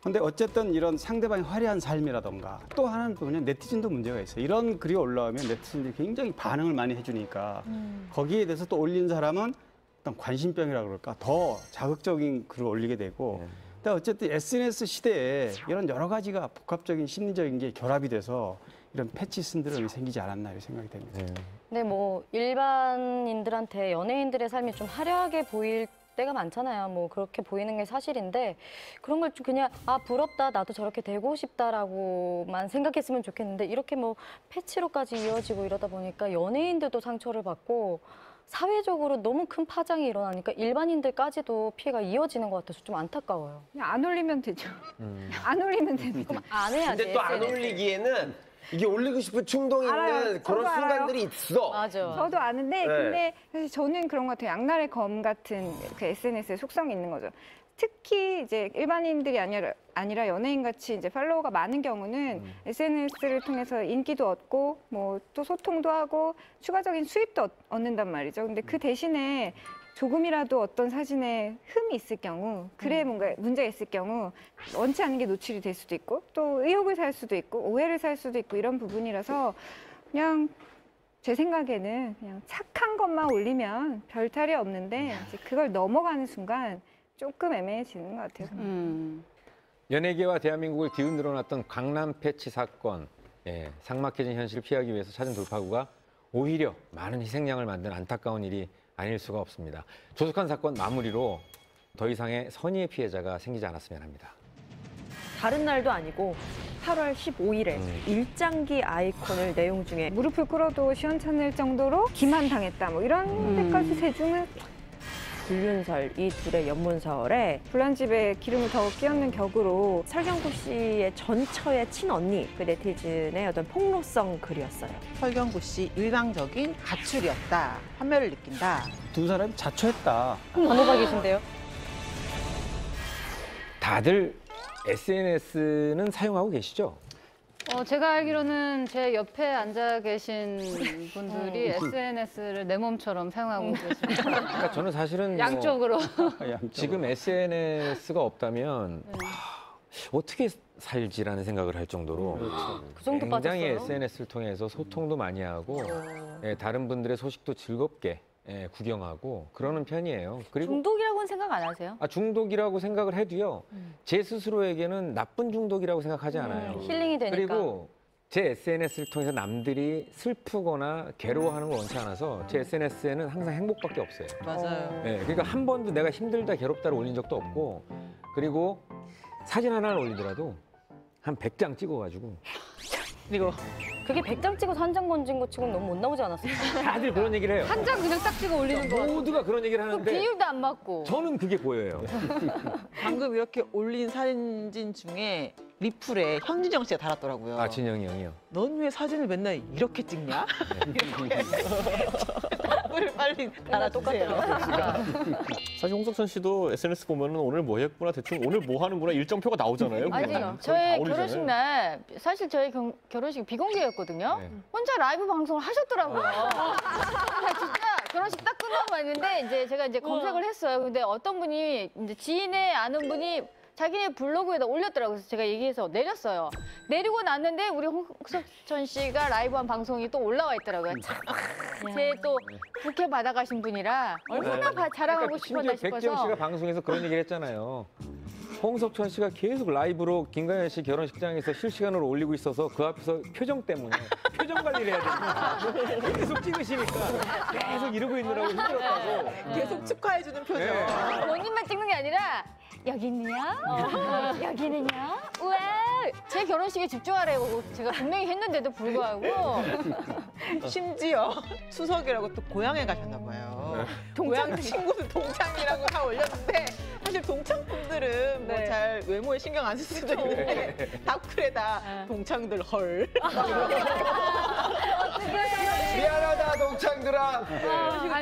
근데 어쨌든 이런 상대방의 화려한 삶이라던가 또 하나는 뭐냐면 네티즌도 문제가 있어요. 이런 글이 올라오면 네티즌들이 굉장히 반응을 많이 해주니까 거기에 대해서 또 올린 사람은 어떤 관심병이라 그럴까 더 자극적인 글을 올리게 되고 근데 어쨌든 SNS 시대에 이런 여러 가지가 복합적인 심리적인 게 결합이 돼서 이런 패치 신드롬이 생기지 않았나 이런 생각이 됩니다. 근데 뭐 일반인들한테 연예인들의 삶이 좀 화려하게 보일 때가 많잖아요. 뭐 그렇게 보이는 게 사실인데 그런 걸 좀 그냥 아 부럽다 나도 저렇게 되고 싶다라고만 생각했으면 좋겠는데 이렇게 뭐 패치로까지 이어지고 이러다 보니까 연예인들도 상처를 받고 사회적으로 너무 큰 파장이 일어나니까 일반인들까지도 피해가 이어지는 것 같아서 좀 안타까워요. 그냥 안 올리면 되죠. 안 올리면 됩니다. 그럼 안 해야지. 근데 또 안 올리기에는 이게 올리고 싶은 충동이 알아요. 있는 그런 저도 순간들이 있어. 맞아. 저도 아는데 네. 근데 사실 저는 그런 것 같아요. 양날의 검 같은 그 SNS의 속성이 있는 거죠. 특히 이제 일반인들이 아니라 연예인 같이 이제 팔로워가 많은 경우는 SNS를 통해서 인기도 얻고 뭐 또 소통도 하고 추가적인 수입도 얻는단 말이죠. 근데 그 대신에 조금이라도 어떤 사진에 흠이 있을 경우, 글에 뭔가 문제가 있을 경우 원치 않은 게 노출이 될 수도 있고 또 의혹을 살 수도 있고 오해를 살 수도 있고 이런 부분이라서 그냥 제 생각에는 그냥 착한 것만 올리면 별 탈이 없는데 이제 그걸 넘어가는 순간 조금 애매해지는 것 같아요. 연예계와 대한민국을 뒤흔들어 놨던 강남 패치 사건, 삭막해진 현실을 피하기 위해서 찾은 돌파구가 오히려 많은 희생양을 만든 안타까운 일이 아닐 수가 없습니다. 조속한 사건 마무리로 더 이상의 선의의 피해자가 생기지 않았으면 합니다. 다른 날도 아니고 8월 15일에 일장기 아이콘을 내용 중에 무릎을 꿇어도 시원찮을 정도로 기만당했다 뭐 이런 데까지 세주면 불륜설 이 둘의 연문설에 불난집에 기름을 더 끼얹는 격으로 설경구 씨의 전처의 친언니 그 네티즌의 어떤 폭로성 글이었어요. 설경구 씨 일방적인 가출이었다. 환멸을 느낀다. 두 사람이 자초했다. 단호박이신데요? 다들 SNS는 사용하고 계시죠? 제가 알기로는 제 옆에 앉아 계신 분들이 SNS를 내 몸처럼 사용하고 계십니다. 그러니까 저는 사실은 양쪽으로. 지금 SNS가 없다면 어떻게 살지라는 생각을 할 정도로 그 정도 굉장히 빠졌어요? SNS를 통해서 소통도 많이 하고 다른 분들의 소식도 즐겁게 구경하고 그러는 편이에요. 그리고 중독이라고는 생각 안 하세요? 중독이라고 생각을 해도요. 제 스스로에게는 나쁜 중독이라고 생각하지 않아요. 힐링이 되니까. 그리고 제 SNS를 통해서 남들이 슬프거나 괴로워하는 걸 원치 않아서 제 SNS에는 항상 행복밖에 없어요. 맞아요. 그러니까 한 번도 내가 힘들다 괴롭다를 올린 적도 없고 그리고 사진 하나를 올리더라도 한 100장 찍어가지고 그리고 그게 100장 찍어서 한 장 건진 거 치고는 너무 못 나오지 않았어요? 다들 그런 얘기를 해요. 한 장 그냥 딱 찍어 올리는 거. 모두가 그런 얘기를 그 하는데 비율도 안 맞고. 저는 그게 보여요. 방금 이렇게 올린 사진 중에 리플에 현진영 씨가 달았더라고요. 아, 진영이 형이요. 넌 왜 사진을 맨날 이렇게 찍냐? 이렇게 답을 빨리 달아주세요. 사실 홍석천 씨도 SNS 보면은 오늘 뭐 했구나 대충 오늘 뭐 하는구나 일정표가 나오잖아요. 맞아요. 거의 다 저희 올리잖아요. 결혼식 날 사실 저희 결혼식 비공개였거든요. 네. 혼자 라이브 방송을 하셨더라고요. 진짜 결혼식 딱 끝나고 왔는데 이제 제가 이제 검색을 했어요. 근데 어떤 분이 이제 지인의 아는 분이 자기네 블로그에다 올렸더라고요. 그래서 제가 얘기해서 내렸어요. 내리고 났는데 우리 홍석천 씨가 라이브한 방송이 또 올라와 있더라고요. 참 제 또 부케 받아가신 분이라 얼마나 자랑하고 싶었나 심지어 백지영 씨가 싶어서. 방송에서 그런 얘기를 했잖아요. 홍석천 씨가 계속 라이브로 김가연 씨 결혼식장에서 실시간으로 올리고 있어서 그 앞에서 표정 때문에 표정 관리를 해야 되니까 계속 찍으시니까 계속 이러고 있느라고 힘들었다고. 계속 축하해주는 표정. 네. 본인만 찍는 게 아니라 여기는요? 여기는요? 왜? 제 결혼식에 집중하라고 제가 분명히 했는데도 불구하고 심지어 추석이라고 또 고향에 가셨나 봐요. 고향 친구들 동창이라고 다 올렸는데 사실 동창분들은 뭐 잘 외모에 신경 안 쓸 수도 있는데 답글에다 동창들 헐. 미안하다 동창들아.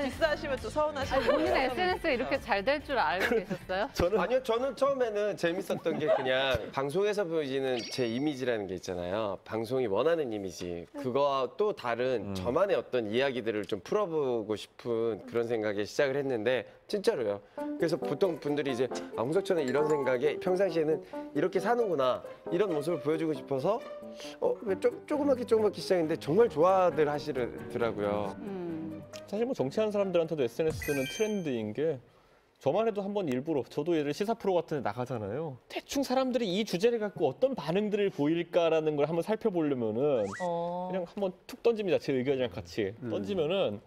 비싸시면 또 서운하시고. 본인 SNS에 이렇게 잘 될 줄 알고 계셨어요? 아니요, 저는 처음에는 재밌었던 게 그냥 방송에서 보여지는 제 이미지라는 게 있잖아요. 방송이 원하는 이미지. 그거와 또 다른 저만의 어떤 이야기들을 좀 풀어보고 싶은 그런 생각에 시작을 했는데 진짜로요. 그래서 보통 분들이 이제 홍석천은 이런 생각에 평상시에는 이렇게 사는구나 이런 모습을 보여주고 싶어서 왜 조그맣게 시작했는데 정말 좋아들 하시더라고요. 사실 뭐 정치하는 사람들한테도 SNS는 트렌드인 게 저만 해도 한번 일부러 저도 예를 시사 프로 같은 데 나가잖아요. 대충 사람들이 이 주제를 갖고 어떤 반응들을 보일까라는 걸 한번 살펴보려면은 그냥 한번 툭 던집니다. 제 의견이랑 같이 던지면은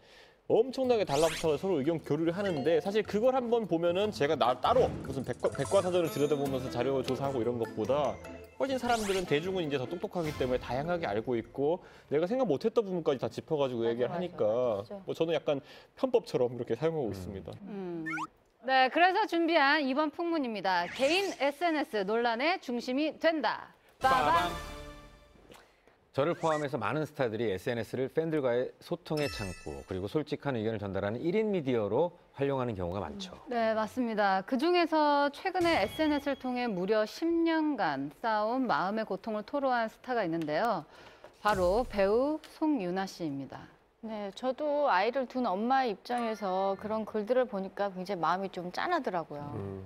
엄청나게 달라붙어서 서로 의견 교류를 하는데 사실 그걸 한번 보면은 제가 따로 무슨 백과사전을 들여다보면서 자료 조사하고 이런 것보다 훨씬 사람들은 대중은 이제 더 똑똑하기 때문에 다양하게 알고 있고 내가 생각 못했던 부분까지 다 짚어가지고 얘기를 하니까 뭐 저는 약간 편법처럼 이렇게 사용하고 있습니다. 네, 그래서 준비한 이번 풍문입니다. 개인 SNS 논란의 중심이 된다. 빠밤. 저를 포함해서 많은 스타들이 SNS를 팬들과의 소통의 창구 그리고 솔직한 의견을 전달하는 1인 미디어로 활용하는 경우가 많죠. 네, 맞습니다. 그중에서 최근에 SNS를 통해 무려 10년간 쌓아온 마음의 고통을 토로한 스타가 있는데요. 바로 배우 송유나 씨입니다. 네, 저도 아이를 둔 엄마의 입장에서 그런 글들을 보니까 굉장히 마음이 좀 짠하더라고요.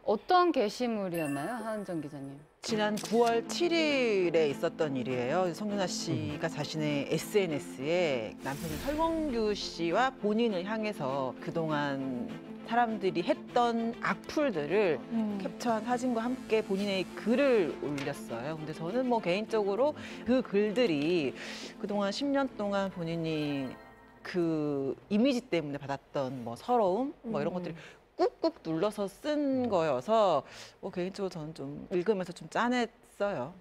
어떤 게시물이었나요, 하은정 기자님? 지난 9월 7일에 있었던 일이에요. 송유나 씨가 자신의 SNS에 남편인 설범규 씨와 본인을 향해서 그동안 사람들이 했던 악플들을 캡처한 사진과 함께 본인의 글을 올렸어요. 근데 저는 뭐 개인적으로 그 글들이 그동안 10년 동안 본인이 그 이미지 때문에 받았던 뭐 서러움 뭐 이런 것들이 꾹꾹 눌러서 쓴 거여서 뭐 개인적으로 저는 좀 읽으면서 좀 짠했어요.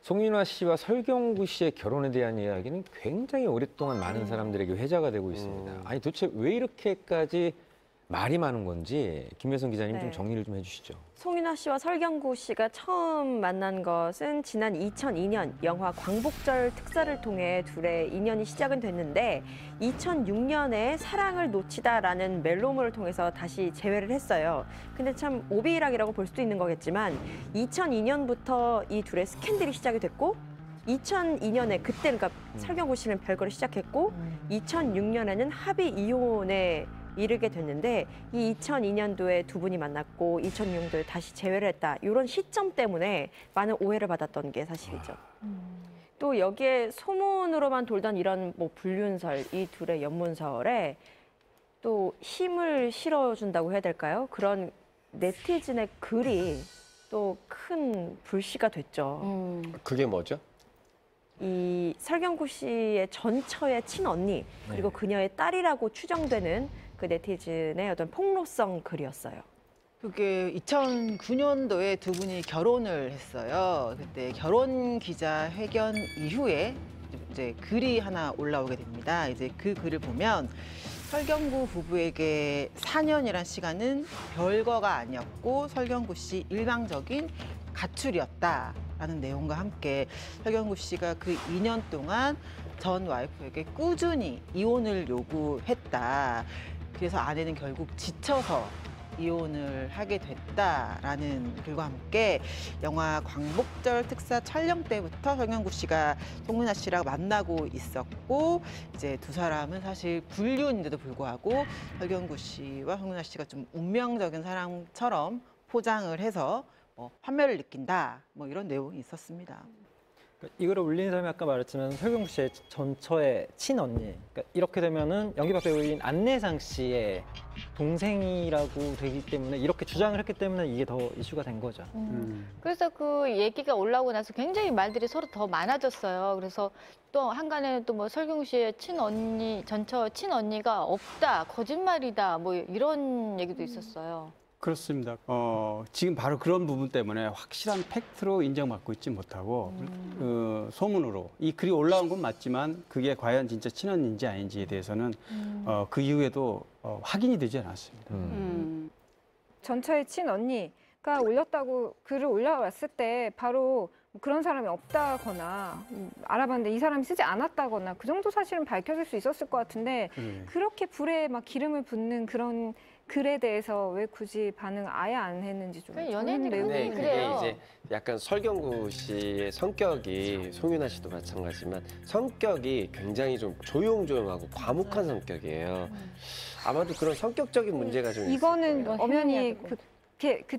송윤화 씨와 설경구 씨의 결혼에 대한 이야기는 굉장히 오랫동안 많은 사람들에게 회자가 되고 있습니다. 아니 도대체 왜 이렇게까지 말이 많은 건지 김혜성 기자님 좀 정리를 좀 해주시죠. 송윤화 씨와 설경구 씨가 처음 만난 것은 지난 2002년 영화 광복절 특사를 통해 둘의 인연이 시작은 됐는데 2006년에 사랑을 놓치다라는 멜로물을 통해서 다시 재회를 했어요. 근데 참 오비락이라고 볼 수도 있는 거겠지만 2002년부터 이 둘의 스캔들이 시작이 됐고 2002년에 그때 그러니까 설경구 씨는 별거를 시작했고 2006년에는 합의 이혼에 이르게 됐는데 이 2002년도에 두 분이 만났고 2006년도에 다시 재회를 했다. 이런 시점 때문에 많은 오해를 받았던 게 사실이죠. 또 여기에 소문으로만 돌던 이런 뭐 불륜설, 이 둘의 연문설에 또 힘을 실어준다고 해야 될까요? 그런 네티즌의 글이 또 큰 불씨가 됐죠. 그게 뭐죠? 이 설경구 씨의 전처의 친언니 그리고 그녀의 딸이라고 추정되는 그 네티즌의 어떤 폭로성 글이었어요. 그게 2009년도에 두 분이 결혼을 했어요. 그때 결혼 기자회견 이후에 이제 글이 하나 올라오게 됩니다. 이제 그 글을 보면 설경구 부부에게 4년이란 시간은 별거가 아니었고 설경구 씨 일방적인 가출이었다라는 내용과 함께 설경구 씨가 그 2년 동안 전 와이프에게 꾸준히 이혼을 요구했다. 그래서 아내는 결국 지쳐서 이혼을 하게 됐다라는 글과 함께 영화 광복절 특사 촬영 때부터 설경구 씨가 송윤화 씨랑 만나고 있었고 이제 두 사람은 사실 불륜인데도 불구하고 설경구 씨와 송윤화 씨가 좀 운명적인 사랑처럼 포장을 해서 판매를 느낀다 뭐 이런 내용이 있었습니다. 이거를 올린 사람이 아까 말했지만 설경구 씨의 전처의 친언니. 그러니까 이렇게 되면은 연기파 배우인 안내상 씨의 동생이라고 되기 때문에 이렇게 주장을 했기 때문에 이게 더 이슈가 된 거죠. 그래서 그 얘기가 올라오고 나서 굉장히 말들이 서로 더 많아졌어요. 그래서 또 한간에는 또 뭐 설경구 씨의 친언니, 전처 친언니가 없다, 거짓말이다, 뭐 이런 얘기도 있었어요. 그렇습니다. 지금 바로 그런 부분 때문에 확실한 팩트로 인정받고 있지 못하고 소문으로 이 글이 올라온 건 맞지만 그게 과연 진짜 친언니인지 아닌지에 대해서는 그 이후에도 확인이 되지 않았습니다. 전처의 친언니가 올렸다고 글을 올라왔을 때 바로 그런 사람이 없다거나 알아봤는데 이 사람이 쓰지 않았다거나 그 정도 사실은 밝혀질 수 있었을 것 같은데 그렇게 불에 막 기름을 붓는 그런 글에 대해서 왜 굳이 반응 아예 안 했는지 좀 연예인들이 네, 그게 그래요. 이제 약간 설경구 씨의 성격이 송윤아 씨도 마찬가지지만 성격이 굉장히 좀 조용조용하고 과묵한 성격이에요. 아마도 그런 성격적인 문제가 좀 이거는 있을 거예요. 엄연히 그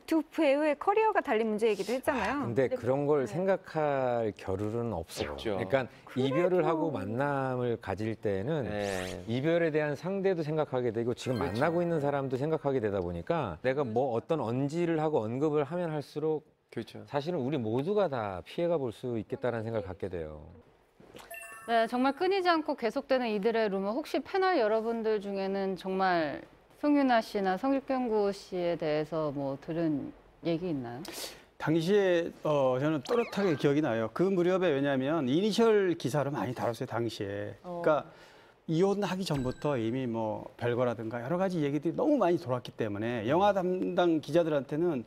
두 배우의 커리어가 달린 문제이기도 했잖아요. 근데 그런 걸 생각할 겨를은 없어요. 없죠. 그러니까 이별을 하고 만남을 가질 때는 네. 이별에 대한 상대도 생각하게 되고 지금 만나고 있는 사람도 생각하게 되다 보니까 내가 뭐 어떤 언지를 하고 언급을 하면 할수록 그렇죠. 사실은 우리 모두가 다 피해가 볼 수 있겠다는 생각을 갖게 돼요. 네, 정말 끊이지 않고 계속되는 이들의 루머. 혹시 패널 여러분들 중에는 정말 송윤아 씨나 설경구 씨에 대해서 뭐 들은 얘기 있나요? 당시에 저는 또렷하게 기억이 나요. 그 무렵에 왜냐하면 이니셜 기사로 많이 다뤘어요, 당시에. 그러니까 이혼하기 전부터 이미 뭐 별거라든가 여러 가지 얘기들이 너무 많이 돌았기 때문에 영화 담당 기자들한테는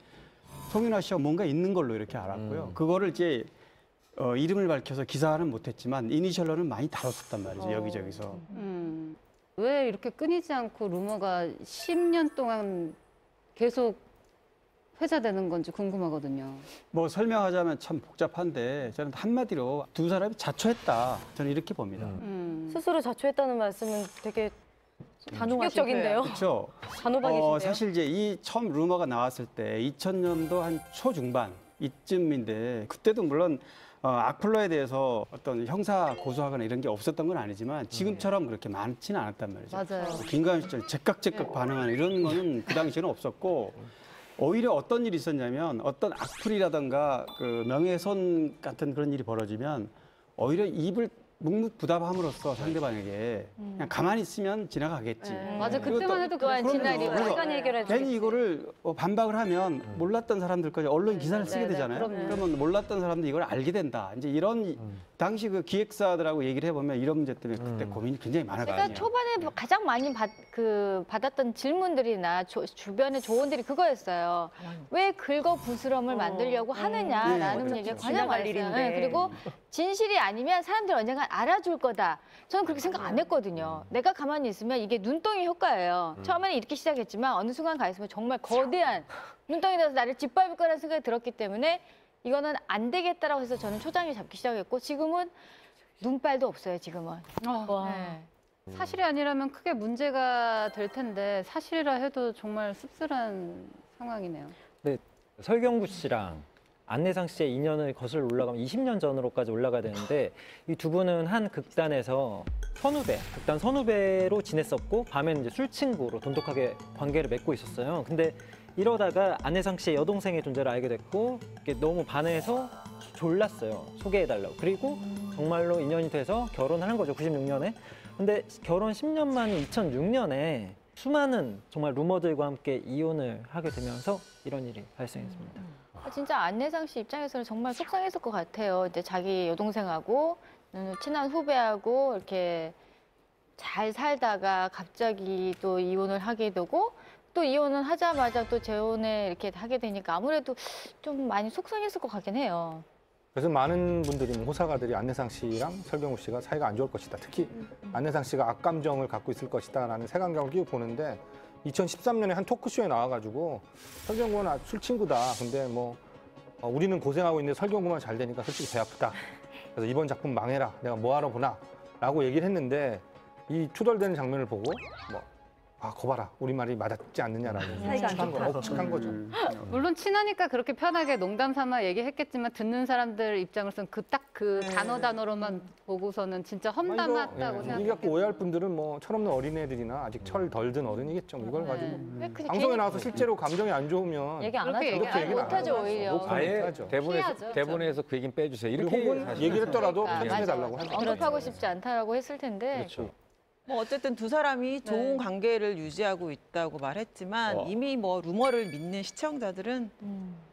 송윤아 씨가 뭔가 있는 걸로 이렇게 알았고요. 그거를 이제 이름을 밝혀서 기사화는 못했지만 이니셜로는 많이 다뤘었단 말이죠, 여기저기서. 왜 이렇게 끊이지 않고 루머가 10년 동안 계속 회자되는 건지 궁금하거든요. 뭐 설명하자면 참 복잡한데 저는 한마디로 두 사람이 자초했다. 저는 이렇게 봅니다. 스스로 자초했다는 말씀은 되게 충격적인데요. 그렇죠. 단호박이신데요. 사실 이제 이 처음 루머가 나왔을 때 2000년도 한 초중반 이쯤인데 그때도 물론 악플러에 대해서 어떤 형사 고소하거나 이런 게 없었던 건 아니지만 지금처럼 그렇게 많지는 않았단 말이죠. 맞아요. 김가연 씨처럼 제깍제깍 반응하는 이런 거는 그 당시에는 없었고 오히려 어떤 일이 있었냐면 어떤 악플이라든가 그 명예훼손 같은 그런 일이 벌어지면 오히려 입을 묵묵부답함으로써 상대방에게 그냥 가만히 있으면 지나가겠지. 맞아, 그리고 그때만 또 해도 또한 그랬거든요. 지나리고. 그래서 시간 해결해 괜히 이거를 반박을 하면 몰랐던 사람들까지 언론 기사를 쓰게 되잖아요. 그러면 몰랐던 사람도 이걸 알게 된다. 이제 이런 당시 그 기획사들하고 얘기를 해보면 이런 문제 때문에 그때 고민이 굉장히 많았거든요. 제가 초반에 가장 많이 받았던 질문들이나 주변의 조언들이 그거였어요. 왜 긁어 부스럼을 만들려고 하느냐라는 얘기가 가장 많았어요. 네, 그리고 진실이 아니면 사람들이 언젠가 알아줄 거다. 저는 그렇게 생각 안 했거든요. 내가 가만히 있으면 이게 눈덩이 효과예요. 처음에는 이렇게 시작했지만 어느 순간 가 있으면 정말 거대한 눈덩이 돼서 나를 짓밟을 거라는 생각이 들었기 때문에 이거는 안 되겠다라고 해서 저는 초장을 잡기 시작했고 지금은 눈발도 없어요, 지금은. 네. 사실이 아니라면 크게 문제가 될 텐데 사실이라 해도 정말 씁쓸한 상황이네요. 근데 설경구 씨랑 안내상 씨의 인연을 거슬러 올라가면 20년 전으로까지 올라가야 되는데 이 두 분은 한 극단에서 극단 선후배로 지냈었고 밤에는 이제 술친구로 돈독하게 관계를 맺고 있었어요. 근데 이러다가 안내상 씨의 여동생의 존재를 알게 됐고 이게 너무 반해서 졸랐어요. 소개해달라고. 그리고 정말로 인연이 돼서 결혼을 한 거죠. 96년에. 근데 결혼 10년 만인 2006년에 수많은 정말 루머들과 함께 이혼을 하게 되면서 이런 일이 발생했습니다. 진짜 안내상 씨 입장에서는 정말 속상했을 것 같아요. 이제 자기 여동생하고 친한 후배하고 이렇게 잘 살다가 갑자기 또 이혼을 하게 되고 또 이혼을 하자마자 또 재혼을 이렇게 하게 되니까 아무래도 좀 많이 속상했을 것 같긴 해요. 그래서 많은 분들이 호사가들이 안내상 씨랑 설경구 씨가 사이가 안 좋을 것이다. 특히 안내상 씨가 악감정을 갖고 있을 것이다라는 색안경을 끼고 보는데 2013년에 한 토크쇼에 나와가지고 설경구는 술 친구다. 근데 뭐 우리는 고생하고 있는데 설경구만 잘 되니까 솔직히 배 아프다. 그래서 이번 작품 망해라. 내가 뭐하러 보나? 라고 얘기를 했는데 이 투덜대는 장면을 보고 뭐 아, 거봐라. 우리 말이 맞았지 않느냐라는 사이가 안 억측한 거, 좋다고. 억측한 거죠. 물론 친하니까 그렇게 편하게 농담 삼아 얘기했겠지만 듣는 사람들 입장으로서는 그 단어로만 보고서는 진짜 험담했다고 이 생각해요. 갖고 오해할 분들은 뭐 철없는 어린애들이나 아직 철 덜 든 어른이겠죠. 뭐 이걸 가지고 왜 그냥 방송에 나와서 실제로 감정이 안 좋으면 얘기 안 하죠. 그렇게 이렇게 얘기를 안 못하죠, 하죠. 오히려. 녹화는 아예 하죠. 피하죠. 대본에서 그 얘기는 빼주세요. 이렇게 혹은 사실 얘기를 했더라도 그러니까, 편집해 맞아요. 달라고 하죠. 언급하고 싶지 않다라고 했을 텐데. 그렇죠. 뭐 어쨌든 두 사람이 좋은 관계를 유지하고 있다고 말했지만 이미 뭐 루머를 믿는 시청자들은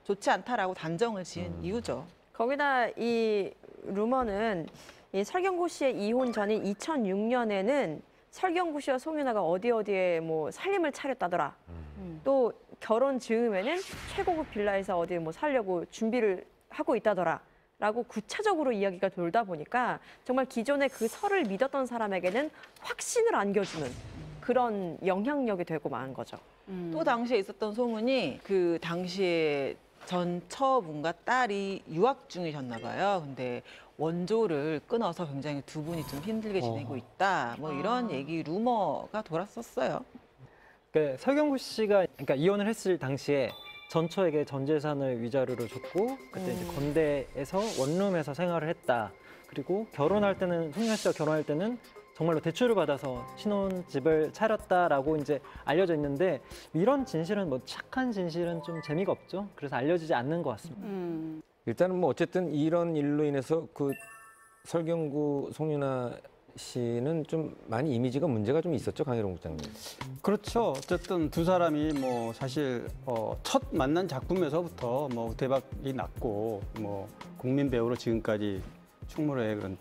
좋지 않다라고 단정을 지은 이유죠. 거기다 이 루머는 이 설경구 씨의 이혼 전인 2006년에는 설경구 씨와 송윤아가 어디에 뭐 살림을 차렸다더라. 또 결혼 즈음에는 최고급 빌라에서 어디 뭐 살려고 준비를 하고 있다더라. 라고 구체적으로 이야기가 돌다 보니까 정말 기존의 그 설을 믿었던 사람에게는 확신을 안겨주는 그런 영향력이 되고 만 거죠. 또 당시에 있었던 소문이 그 당시에 전 처분과 딸이 유학 중이셨나 봐요. 근데 원조를 끊어서 굉장히 두 분이 좀 힘들게 지내고 있다. 뭐 이런 얘기 루머가 돌았었어요. 그러니까 설경구 씨가 그러니까 이혼을 했을 당시에 전처에게 전 재산을 위자료로 줬고 그때 이제 건대에서 원룸에서 생활을 했다. 그리고 결혼할 때는 송윤아 씨가 결혼할 때는 정말로 대출을 받아서 신혼집을 차렸다라고 이제 알려져 있는데 이런 진실은 뭐 착한 진실은 좀 재미가 없죠. 그래서 알려지지 않는 것 같습니다. 일단은 뭐 어쨌든 이런 일로 인해서 그 설경구 송윤아 씨는 좀 많이 이미지가 문제가 좀 있었죠, 강희롱 국장님. 그렇죠. 어쨌든 두 사람이 뭐 사실 첫 만난 작품에서부터 뭐 대박이 났고 뭐 국민 배우로 지금까지 충무로에 그런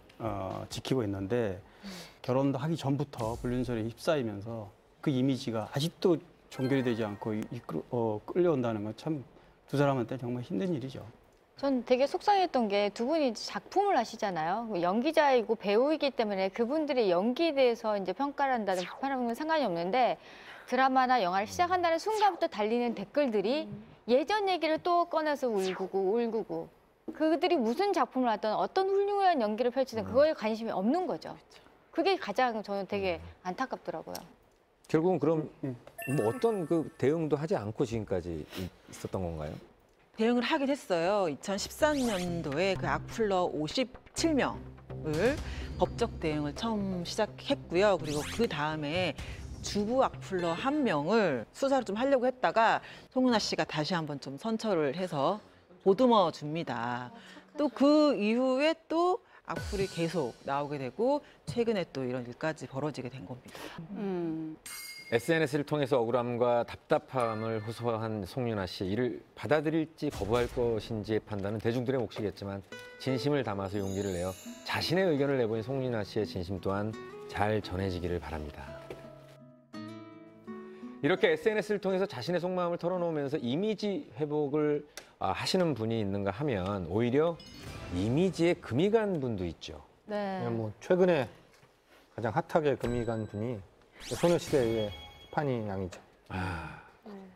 지키고 있는데 결혼도 하기 전부터 불륜설에 휩싸이면서 그 이미지가 아직도 종결이 되지 않고 끌려온다는 건 참 두 사람한테 정말 힘든 일이죠. 전 되게 속상했던 게 두 분이 작품을 하시잖아요. 연기자이고 배우이기 때문에 그분들이 연기에 대해서 이제 평가를 한다든 비판하는 건 상관이 없는데 드라마나 영화를 시작한다는 순간부터 달리는 댓글들이 예전 얘기를 또 꺼내서 울구고 그들이 무슨 작품을 하든 어떤 훌륭한 연기를 펼치든 그거에 관심이 없는 거죠. 그게 가장 저는 되게 안타깝더라고요. 결국은 그럼 뭐 어떤 그 대응도 하지 않고 지금까지 있었던 건가요? 대응을 하긴 했어요. 2013년도에 그 악플러 57명을 법적 대응을 처음 시작했고요. 그리고 그 다음에 주부 악플러 1명을 수사를 좀 하려고 했다가 송윤아 씨가 다시 한번 좀 선처를 해서 보듬어 줍니다. 또 그 이후에 또 악플이 계속 나오게 되고 최근에 또 이런 일까지 벌어지게 된 겁니다. SNS를 통해서 억울함과 답답함을 호소한 송윤아 씨, 이를 받아들일지 거부할 것인지의 판단은 대중들의 몫이겠지만 진심을 담아서 용기를 내어 자신의 의견을 내보인 송윤아 씨의 진심 또한 잘 전해지기를 바랍니다. 이렇게 SNS를 통해서 자신의 속마음을 털어놓으면서 이미지 회복을 하시는 분이 있는가 하면 오히려 이미지에 금이 간 분도 있죠. 네. 뭐 최근에 가장 핫하게 금이 간 분이 소녀시대의 티파니 양이죠.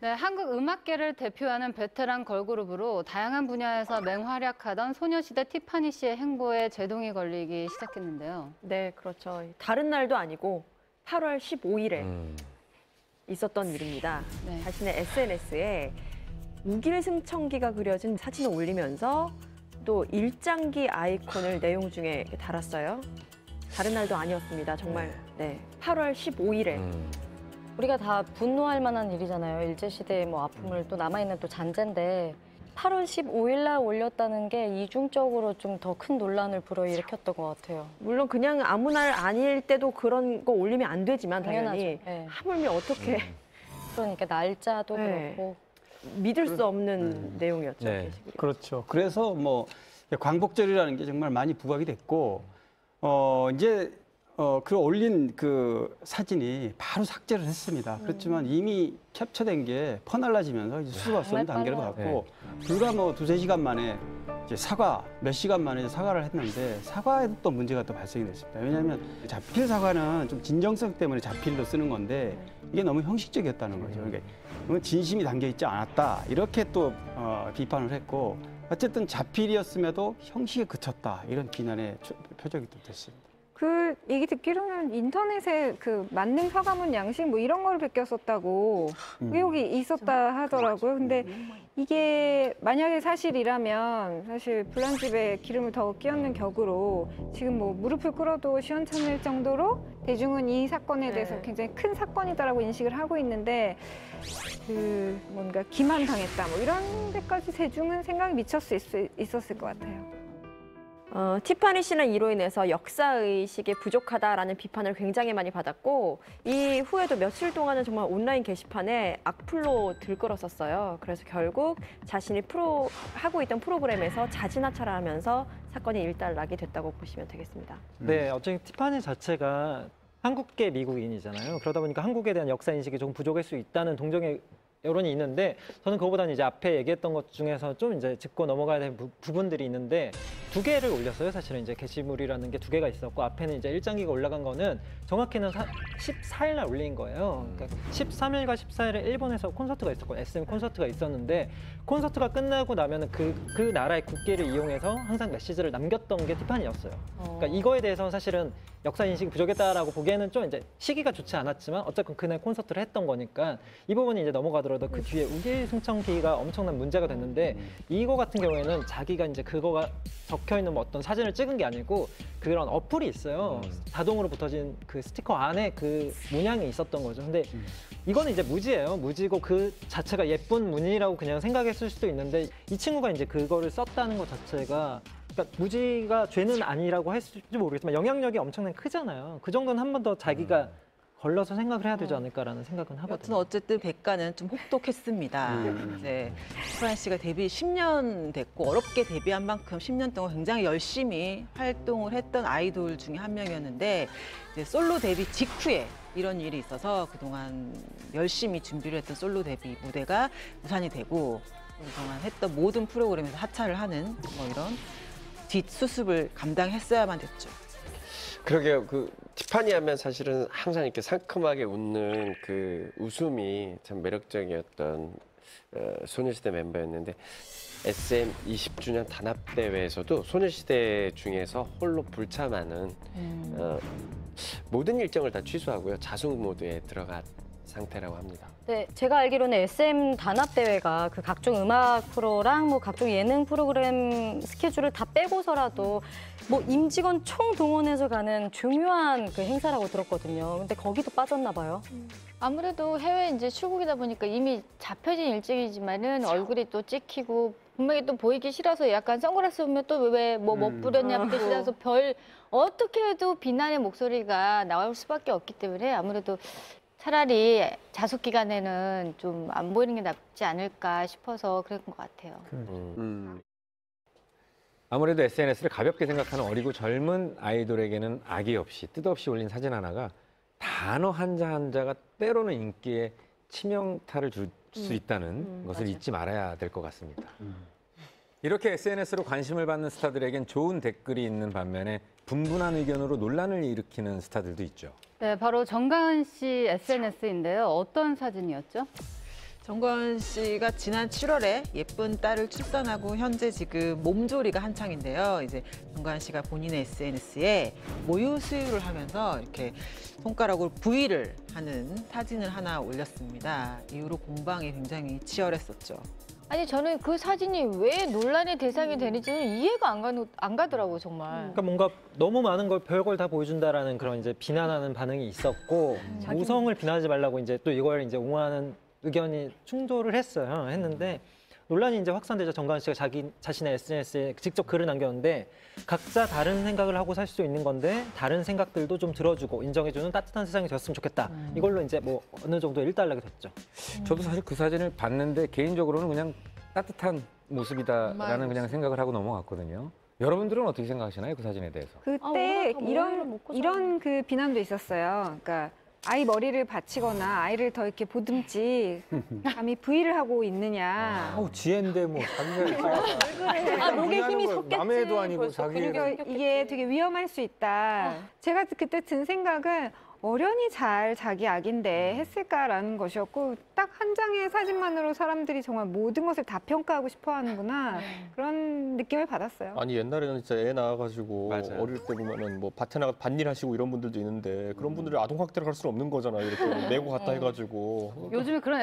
네, 한국 음악계를 대표하는 베테랑 걸그룹으로 다양한 분야에서 맹활약하던 소녀시대 티파니 씨의 행보에 제동이 걸리기 시작했는데요. 네, 그렇죠. 다른 날도 아니고 8월 15일에 있었던 일입니다. 네. 자신의 SNS에 우길승천기가 그려진 사진을 올리면서 또 일장기 아이콘을 내용 중에 달았어요. 다른 날도 아니었습니다. 정말 네, 8월 15일에 우리가 다 분노할 만한 일이잖아요. 일제시대의 뭐 아픔을 또 남아있는 또 잔재인데 8월 15일 날 올렸다는 게 이중적으로 좀 더 큰 논란을 불어일으켰던 것 같아요. 물론 그냥 아무 날 아닐 때도 그런 거 올리면 안 되지만 당연히 당연하죠. 네. 하물며 어떻게 그러니까 날짜도 네. 그렇고 믿을 수 없는 내용이었죠. 네. 게시글이. 그렇죠. 그래서 뭐 광복절이라는 게 정말 많이 부각이 됐고 이제 그 올린 그 사진이 바로 삭제를 했습니다. 그렇지만 이미 캡처된 게 퍼날라지면서 이제 수습할 수 없는 단계를 받았고 불과 뭐 2-3시간 만에 이제 몇 시간 만에 사과를 했는데 사과에도 또 문제가 또 발생이 됐습니다. 왜냐하면 자필 사과는 좀 진정성 때문에 자필로 쓰는 건데 이게 너무 형식적이었다는 거죠. 그러니까 너무 진심이 담겨 있지 않았다 이렇게 또 비판을 했고 어쨌든 자필이었음에도 형식에 그쳤다 이런 비난의 표적이 또 됐습니다. 그 얘기 듣기로는 인터넷에 그 만능 사과문 양식 뭐 이런 거를 베꼈었다고 의혹이 있었다 하더라고요. 근데 이게 만약에 사실이라면 사실 불난집에 기름을 더 끼얹는 격으로 지금 뭐 무릎을 꿇어도 시원찮을 정도로 대중은 이 사건에 대해서 굉장히 큰 사건이다라고 인식을 하고 있는데 그 뭔가 기만당했다 뭐 이런 데까지 대중은 생각이 있었을 것 같아요. 티파니 씨는 이로 인해서 역사의식이 부족하다라는 비판을 굉장히 많이 받았고 이 후에도 며칠 동안은 정말 온라인 게시판에 악플로 들끓었었어요. 그래서 결국 자신이 하고 있던 프로그램에서 자진하차를 하면서 사건이 일단락이 됐다고 보시면 되겠습니다. 네, 어쨌든 티파니 자체가 한국계 미국인이잖아요. 그러다 보니까 한국에 대한 역사 인식이 조금 부족할 수 있다는 동정의 여론이 있는데 저는 그거보다는 이제 앞에 얘기했던 것 중에서 좀 이제 짚고 넘어가야 될 부분들이 있는데 2개를 올렸어요. 사실은 이제 게시물이라는 게 2개가 있었고 앞에는 이제 1장기가 올라간 거는 정확히는 14일 날 올린 거예요. 그러니까 13일과 14일에 일본에서 콘서트가 있었고 SM 콘서트가 있었는데 콘서트가 끝나고 나면은 그 나라의 국기를 이용해서 항상 메시지를 남겼던 게 티파니였어요. 그러니까 이거에 대해서는 사실은 역사 인식이 부족했다라고 보기에는 좀 이제 시기가 좋지 않았지만 어쨌든 그날 콘서트를 했던 거니까 이 부분이 이제 넘어가더라도 그 뒤에 우길승천기가 엄청난 문제가 됐는데 이거 같은 경우에는 자기가 이제 그거가 적혀 있는 뭐 어떤 사진을 찍은 게 아니고 그런 어플이 있어요. 자동으로 붙어진 그 스티커 안에 그 문양이 있었던 거죠. 근데 이거는 이제 무지예요. 무지고 그 자체가 예쁜 무늬라고 그냥 생각했을 수도 있는데 이 친구가 이제 그거를 썼다는 것 자체가 그러니까 무지가 죄는 아니라고 했을지 모르겠지만 영향력이 엄청나게 크잖아요. 그 정도는 한 번 더 자기가 걸러서 생각을 해야 되지 않을까라는 생각은 여튼 하거든요. 어쨌든 백가는 좀 혹독했습니다. 이제 티파니 씨가 데뷔 10년 됐고 어렵게 데뷔한 만큼 10년 동안 굉장히 열심히 활동을 했던 아이돌 중에 한 명이었는데 이제 솔로 데뷔 직후에 이런 일이 있어서 그동안 열심히 준비를 했던 솔로 데뷔 무대가 무산이 되고 그동안 했던 모든 프로그램에서 하차를 하는 뭐 이런 뒷수습을 감당했어야만 됐죠. 그러게요. 그 티파니 하면 사실은 항상 이렇게 상큼하게 웃는 그 웃음이 참 매력적이었던 소녀시대 멤버였는데 SM 20주년 단합대회에서도 소녀시대 중에서 홀로 불참하는 모든 일정을 다 취소하고요. 자숙 모드에 들어간 상태라고 합니다. 네, 제가 알기로는 SM 단합대회가 그 각종 음악 프로랑 뭐 각종 예능 프로그램 스케줄을 다 빼고서라도 뭐 임직원 총동원해서 가는 중요한 그 행사라고 들었거든요. 근데 거기도 빠졌나 봐요. 아무래도 해외 이제 출국이다 보니까 이미 잡혀진 일정이지만은 얼굴이 또 찍히고 분명히 또 보이기 싫어서 약간 선글라스 보면 또 왜 뭐 못 부렸냐 보기 싫어서 별 어떻게 해도 비난의 목소리가 나올 수밖에 없기 때문에 아무래도 차라리 자숙 기간에는 좀 안 보이는 게 낫지 않을까 싶어서 그런 것 같아요. 아무래도 SNS를 가볍게 생각하는 어리고 젊은 아이돌에게는 악의 없이 뜻없이 올린 사진 하나가 단어 한자 한자가 때로는 인기에 치명타를 줄 수 있다는 것을 잊지 말아야 될 것 같습니다. 이렇게 SNS로 관심을 받는 스타들에겐 좋은 댓글이 있는 반면에 분분한 의견으로 논란을 일으키는 스타들도 있죠. 네, 바로 정가은 씨 SNS인데요. 어떤 사진이었죠? 정건 씨가 지난 7월에 예쁜 딸을 출산하고 현재 지금 몸조리가 한창인데요. 이제 정건 씨가 본인의 SNS에 모유 수유를 하면서 이렇게 손가락으로 V를 하는 사진을 하나 올렸습니다. 이후로 공방이 굉장히 치열했었죠. 아니 저는 그 사진이 왜 논란의 대상이 되는지는 이해가 안 가더라고요 정말. 그러니까 뭔가 너무 많은 걸 별걸 다 보여준다라는 그런 이제 비난하는 반응이 있었고 모성을 비난하지 말라고 이제 또 이걸 이제 옹호하는 의견이 충돌을 했는데 논란이 이제 확산되자 정가은 씨가 자신의 SNS에 직접 글을 남겼는데 각자 다른 생각을 하고 살 수 있는 건데 다른 생각들도 좀 들어주고 인정해주는 따뜻한 세상이 되었으면 좋겠다. 이걸로 이제 뭐 어느 정도 일단락이 됐죠. 저도 사실 그 사진을 봤는데 개인적으로는 그냥 따뜻한 모습이다라는 그냥 생각을 하고 넘어갔거든요. 여러분들은 어떻게 생각하시나요? 그 사진에 대해서? 그때 이런 그 비난도 있었어요. 그러니까 아이 머리를 받치거나 아이를 더 이렇게 보듬지 감히 V를 하고 있느냐. 지혜인데 뭐 자기가 목에 힘이 섰겠지. 남의 애도 아니고 자기 그러니까 이게 되게 위험할 수 있다. 제가 그때 든 생각은 어련히 잘 자기 악인데 했을까라는 것이었고 딱 한 장의 사진만으로 사람들이 정말 모든 것을 다 평가하고 싶어 하는구나 그런 느낌을 받았어요. 아니 옛날에는 진짜 애 낳아가지고 맞아요. 어릴 때 보면은 뭐 밭에 나가 밭일 하시고 이런 분들도 있는데 그런 분들이 아동 학대를 할 수는 없는 거잖아요. 이렇게 메고 갔다 해가지고. 요즘에 그런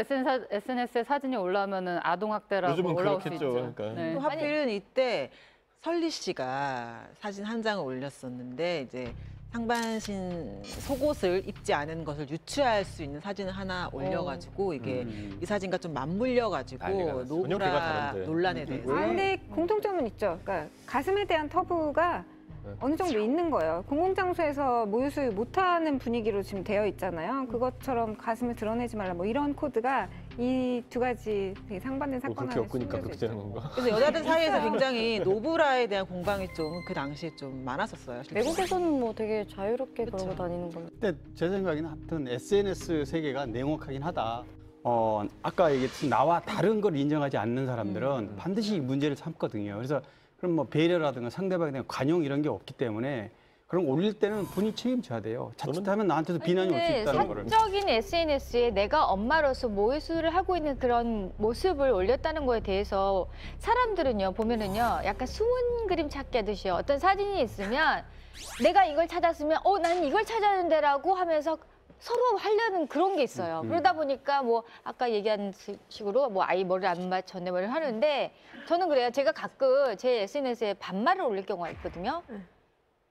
SNS에 사진이 올라오면은 아동학대라고 요즘은 올라올 수 그렇겠죠. 있죠. 그러니까. 네. 또 하필은 이때 설리 씨가 사진 한 장을 올렸었는데 이제 상반신 속옷을 입지 않은 것을 유추할 수 있는 사진을 하나 올려가지고 이게 이 사진과 좀 난리가 맞물려가지고 났어요. 번역기가 노브라 다른데. 논란에 대해서 근데 공통점은 있죠. 그러니까 가슴에 대한 터부가 어느 정도 있는 거예요. 공공장소에서 모유수유 못하는 분위기로 지금 되어 있잖아요. 그것처럼 가슴을 드러내지 말라 뭐 이런 코드가 이 두 가지 되게 상반된 사건 그렇게 안에 엮으니까 숨겨져 그렇게 있죠. 되는 건가? 그래서 여자들 사이에서 굉장히 노브라에 대한 공방이 좀 그 당시에 좀 많았었어요. 실제로. 외국에서는 뭐 되게 자유롭게 그쵸. 그러고 다니는 건데. 근데 제 생각에는 하여튼 SNS 세계가 냉혹하긴 하다. 아까 얘기했듯이 나와 다른 걸 인정하지 않는 사람들은 반드시 문제를 삼거든요. 그래서 그럼 뭐 배려라든가 상대방에 대한 관용 이런 게 없기 때문에 그럼 올릴 때는 본인이 책임져야 돼요. 자칫하면 나한테도 비난이 올 수 근데 있다는 거를. 사적인 SNS에 내가 엄마로서 모유수유를 하고 있는 그런 모습을 올렸다는 거에 대해서 사람들은요 보면은요 약간 숨은 그림 찾기 하듯이요. 어떤 사진이 있으면 내가 이걸 찾았으면 난 이걸 찾았는데라고 하면서 서로 하려는 그런 게 있어요. 그러다 보니까 뭐 아까 얘기한 식으로 뭐 아이 머리를 안 맞췄네 머리를 하는데 저는 그래요. 제가 가끔 제 SNS에 반말을 올릴 경우가 있거든요.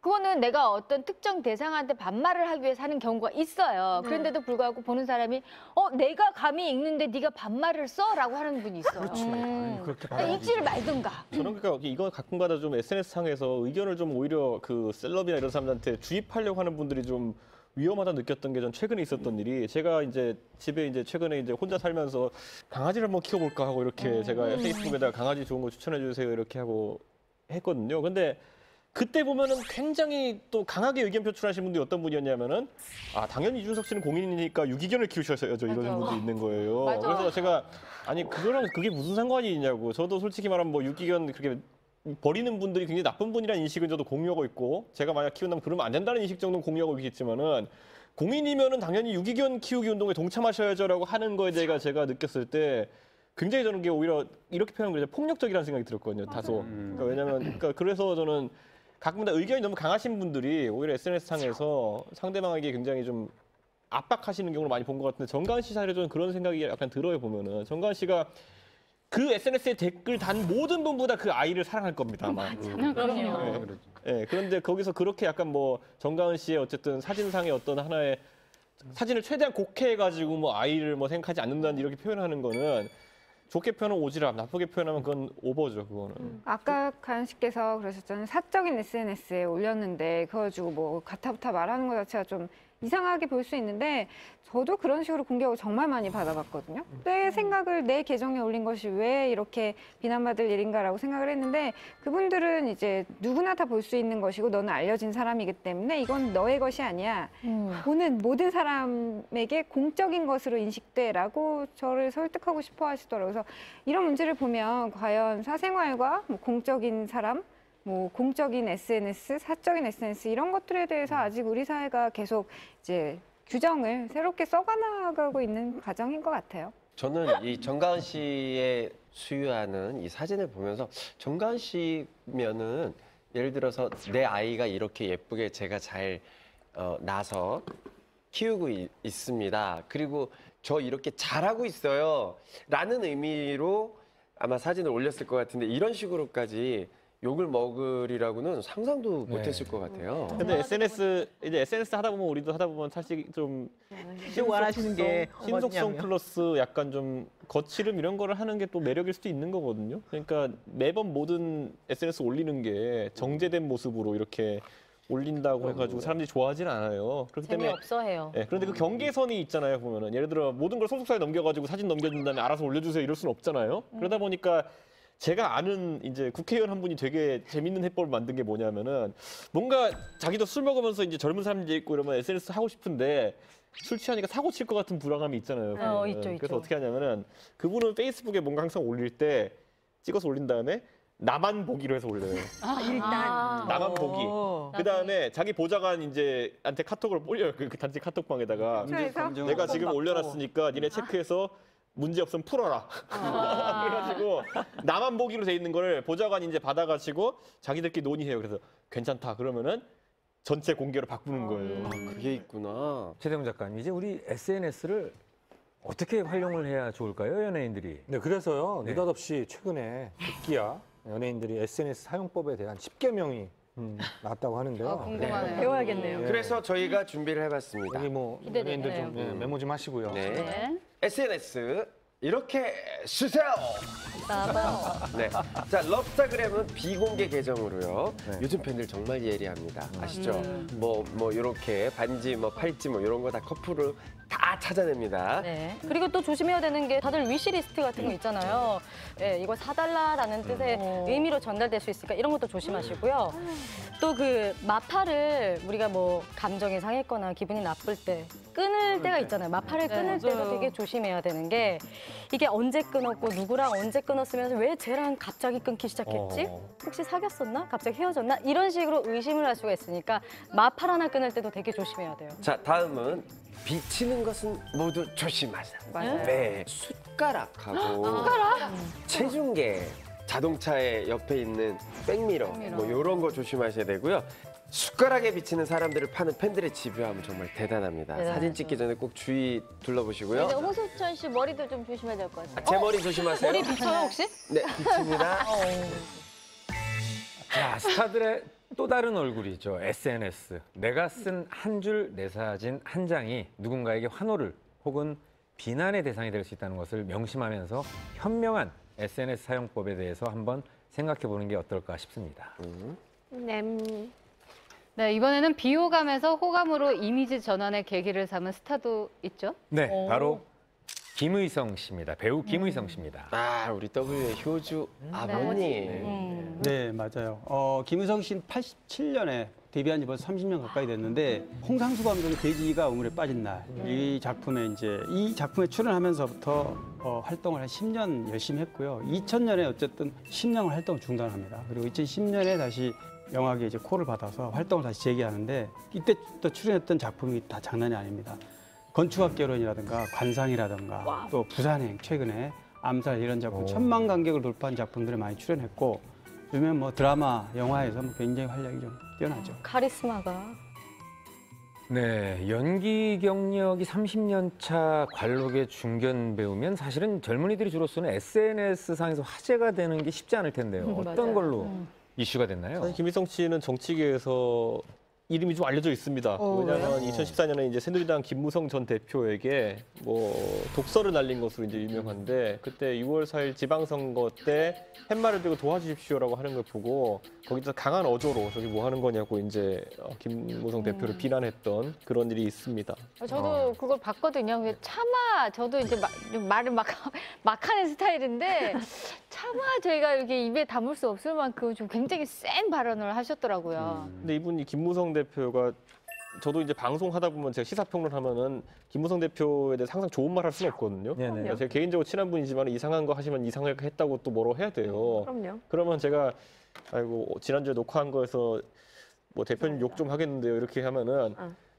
그거는 내가 어떤 특정 대상한테 반말을 하기 위해서 하는 경우가 있어요. 그런데도 불구하고 보는 사람이 내가 감히 읽는데 네가 반말을 써? 라고 하는 분이 있어요. 아니, 그렇게 그러니까 읽지를 말든가. 저는 그러니까 이건 가끔가다 좀 SNS 상에서 의견을 좀 오히려 그 셀럽이나 이런 사람들한테 주입하려고 하는 분들이 좀 위험하다 느꼈던 게 전 최근에 있었던 일이 제가 이제 집에 이제 최근에 이제 혼자 살면서 강아지를 한번 키워볼까 하고 이렇게 제가 페이스북에다가 강아지 좋은 거 추천해 주세요 이렇게 하고 했거든요. 근데 그때 보면은 굉장히 또 강하게 의견 표출하신 분들이 어떤 분이었냐면은 당연히 이준석 씨는 공인이니까 유기견을 키우셔야죠 이러는 분도 있는 거예요. 맞아. 그래서 제가 아니 그거랑 그게 무슨 상관이 있냐고. 저도 솔직히 말하면 뭐 유기견 그렇게 버리는 분들이 굉장히 나쁜 분이라는 인식은 저도 공유하고 있고 제가 만약 키운다면 그러면 안 된다는 인식 정도는 공유하고 있겠지만은 공인이면은 당연히 유기견 키우기 운동에 동참하셔야죠라고 하는 거에 대해 제가 느꼈을 때 굉장히 저는 게 오히려 이렇게 표현하면 폭력적이라는 생각이 들었거든요. 다소. 그러니까 왜냐면 그래서 저는 가끔마다 의견이 너무 강하신 분들이 오히려 SNS 상에서 상대방에게 굉장히 좀 압박하시는 경우를 많이 본 것 같은데 정가은 씨 사례 저는 그런 생각이 약간 들어요 보면은 정가은 씨가 그 SNS에 댓글 단 모든 분보다 그 아이를 사랑할 겁니다 아마. 그럼요. 네, 그런데 거기서 그렇게 약간 뭐 정가은 씨의 어쨌든 사진상의 어떤 하나의 사진을 최대한 곡해해가지고 뭐 아이를 뭐 생각하지 않는다는 이렇게 표현하는 거는 좋게 표현하면 오지랖, 나쁘게 표현하면 그건 오버죠, 그거는. 아까 가연 씨께서 그러셨잖아요. 사적인 SNS에 올렸는데 그거 가지고 뭐 가타부타 말하는 것 자체가 좀 이상하게 볼 수 있는데 저도 그런 식으로 공격을 정말 많이 받아봤거든요. 내 생각을 내 계정에 올린 것이 왜 이렇게 비난받을 일인가라고 생각을 했는데 그분들은 이제 누구나 다 볼 수 있는 것이고 너는 알려진 사람이기 때문에 이건 너의 것이 아니야. 보는 모든 사람에게 공적인 것으로 인식돼라고 저를 설득하고 싶어 하시더라고요. 그래서 이런 문제를 보면 과연 사생활과 뭐 공적인 사람 뭐 공적인 SNS, 사적인 SNS 이런 것들에 대해서 아직 우리 사회가 계속 이제 규정을 새롭게 써가나가고 있는 과정인 것 같아요. 저는 이 정가은 씨의 수유하는 이 사진을 보면서 정가은 씨면은 예를 들어서 내 아이가 이렇게 예쁘게 제가 잘 낳아서 키우고 있습니다. 그리고 저 이렇게 잘하고 있어요. 라는 의미로 아마 사진을 올렸을 것 같은데 이런 식으로까지 욕을 먹으리라고는 상상도 못했을 것 같아요. 근데 SNS 하다 보면 우리도 하다 보면 사실 좀 욕 안 하시는 게 신속성 어디냐면. 플러스 약간 좀 거칠음 이런 거를 하는 게 또 매력일 수도 있는 거거든요. 그러니까 매번 모든 SNS 올리는 게 정제된 모습으로 이렇게 올린다고 해가지고 사람들이 좋아하진 않아요. 그렇기 때문에 재미없어 해요. 네, 그런데 그 경계선이 있잖아요. 보면은 예를 들어 모든 걸 소속사에 넘겨가지고 사진 넘겨준 다음에 알아서 올려주세요 이럴 수는 없잖아요. 그러다 보니까 제가 아는 이제 국회의원 한 분이 되게 재밌는 해법을 만든 게 뭐냐면은 뭔가 자기도 술 먹으면서 이제 젊은 사람들이 있고 이러면 SNS 하고 싶은데 술 취하니까 사고 칠 것 같은 불안감이 있잖아요. 보면은. 있죠, 있죠. 그래서 어떻게 하냐면은 그분은 페이스북에 뭔가 항상 올릴 때 찍어서 올린 다음에 나만 보기로 해서 올려요. 일단 나만 보기. 그다음에 자기 보좌관 이제 한테 카톡을 올려요. 그 단체 카톡방에다가 그래서 내가 지금 올려놨으니까 니네 체크해서 문제 없으면 풀어라. 그래가지고 나만 보기로 돼 있는 거를 보좌관이 이제 받아가지고 자기들끼리 논의해요. 그래서 괜찮다 그러면은 전체 공개로 바꾸는 거예요. 그게 있구나. 최대웅 작가님, 이제 우리 SNS를 어떻게 활용을 해야 좋을까요, 연예인들이? 네, 그래서요 네. 느닷없이 최근에 급기야 연예인들이 SNS 사용법에 대한 10개명이 나왔다고 하는데요. 궁금하네요. 배워야겠네요. 그래서 저희가 준비를 해봤습니다. 여기 뭐 기대되네요. 연예인들 좀 메모 좀 하시고요. 네. 네. SNS 이렇게 쓰세요. 네. 자, 럽스타그램은 비공개 계정으로요. 네. 요즘 팬들 정말 예리합니다. 아시죠? 뭐 이렇게 반지, 뭐 팔찌, 뭐 이런 거 다 커플을 다 찾아냅니다. 네. 그리고 또 조심해야 되는 게 다들 위시리스트 같은 거 있잖아요. 네, 이거 사달라라는 뜻의 의미로 전달될 수 있으니까 이런 것도 조심하시고요. 또 그 마팔을 우리가 뭐 감정이 상했거나 기분이 나쁠 때 끊을 때가 있잖아요. 마팔을 끊을 때도 되게 조심해야 되는 게 이게 언제 끊었고 누구랑 언제 끊었으면서 왜 쟤랑 갑자기 끊기 시작했지? 혹시 사귀었었나? 갑자기 헤어졌나? 이런 식으로 의심을 할 수가 있으니까 마팔 하나 끊을 때도 되게 조심해야 돼요. 자, 다음은 비치는 것은 모두 조심하자. 맞아요. 네. 숟가락하고 체중계, 자동차의 옆에 있는 백미러, 뭐 이런 거 조심하셔야 되고요. 숟가락에 비치는 사람들을 파는 팬들의 집요함은 정말 대단합니다. 대단하죠. 사진 찍기 전에 꼭 주의 둘러보시고요. 이제 홍석천 씨 머리도 좀 조심해야 될 것 같아요. 제 머리 조심하세요. 머리 비쳐요 혹시? 네, 비칩니다. 자, 스타들의 또 다른 얼굴이죠. SNS. 내가 쓴 한 줄 내 사진 한 장이 누군가에게 환호를 혹은 비난의 대상이 될 수 있다는 것을 명심하면서 현명한 SNS 사용법에 대해서 한번 생각해 보는 게 어떨까 싶습니다. 네, 이번에는 비호감에서 호감으로 이미지 전환의 계기를 삼은 스타도 있죠. 네, 바로 김의성 씨입니다. 배우 김의성 씨입니다. 아, 우리 W의 효주 아버님. 네, 맞아요. 김의성 씨는 87년에 데뷔한 지 벌써 30년 가까이 됐는데 홍상수 감독의 돼지가 우물에 빠진 날 이 작품에 이제 이 작품에 출연하면서부터 활동을 한 10년 열심히 했고요. 2000년에 어쨌든 10년 활동 중단합니다. 그리고 2010년에 다시 영화계에 이제 콜을 받아서 활동을 다시 재개하는데 이때 또 출연했던 작품이 다 장난이 아닙니다. 건축학 개론이라든가 관상이라든가 또 부산행 최근에 암살 이런 작품 1000만 관객을 돌파한 작품들에 많이 출연했고 요즘엔 뭐 드라마, 영화에서 뭐 굉장히 활약이 좀 뛰어나죠. 카리스마가. 네, 연기 경력이 30년 차 관록의 중견 배우면 사실은 젊은이들이 주로 쓰는 SNS 상에서 화제가 되는 게 쉽지 않을 텐데요. 어떤 맞아요. 걸로 이슈가 됐나요? 사실 김희성 씨는 정치계에서 이름이 좀 알려져 있습니다. 왜냐하면 2014년에 이제 새누리당 김무성 전 대표에게 뭐 독서를 날린 것으로 이제 유명한데 그때 6월 4일 지방선거 때 팻말을 들고 도와주십시오라고 하는 걸 보고 거기서 강한 어조로 저기 뭐 하는 거냐고 이제 김무성 대표를 비난했던 그런 일이 있습니다. 저도 그걸 봤거든요. 근데 차마 저도 이제 말을 막 하는 스타일인데 차마 저희가 이렇게 입에 담을 수 없을 만큼 좀 굉장히 센 발언을 하셨더라고요. 근데 이분이 김무성 대표가 저도 이제 방송하다 보면 제가 시사평론 하면은 김무성 대표에 대해서 항상 좋은 말 할 수는 없거든요. 네네. 제가 개인적으로 친한 분이지만 이상한 거 하시면 이상하게 했다고 또 뭐라고 해야 돼요. 그럼요. 그러면 제가 아이고 지난주에 녹화한 거에서 뭐 대표님 욕 좀 하겠는데요. 이렇게 하면은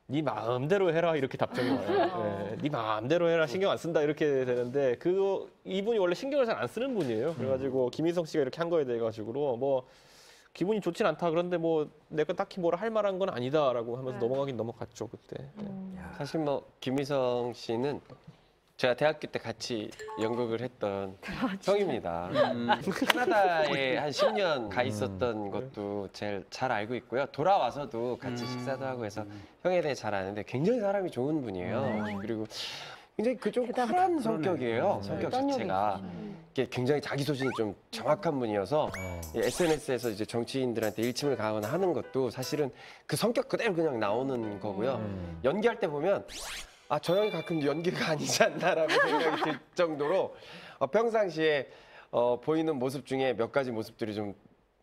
네 마음대로 해라 이렇게 답장이 와요. 네 마음대로 해라 신경 안 쓴다 이렇게 되는데 그 이분이 원래 신경을 잘 안 쓰는 분이에요. 그래가지고 김희성 씨가 이렇게 한 거에 대해 가지고 뭐 기분이 좋진 않다. 그런데 뭐 내가 딱히 뭐라 할 만한 건 아니다라고 하면서 넘어가긴 넘어갔죠 그때. 사실 뭐 김희성 씨는 제가 대학교 때 같이 연극을 했던 형입니다. 캐나다에 한 10년 가 있었던 것도 제일 잘 알고 있고요. 돌아와서도 같이 식사도 하고 해서 형에 대해 잘 아는데 굉장히 사람이 좋은 분이에요. 그리고 굉장히 좀 쿨한 성격이에요. 성격 자체가. 이게 굉장히 자기 소신이 좀 정확한 분이어서 SNS에서 이제 정치인들한테 일침을 가거나 하는 것도 사실은 그 성격 그대로 그냥 나오는 거고요. 연기할 때 보면 아, 저 형이 가끔 연기가 아니지 않나라고 생각이 들 정도로 평상시에 보이는 모습 중에 몇 가지 모습들이 좀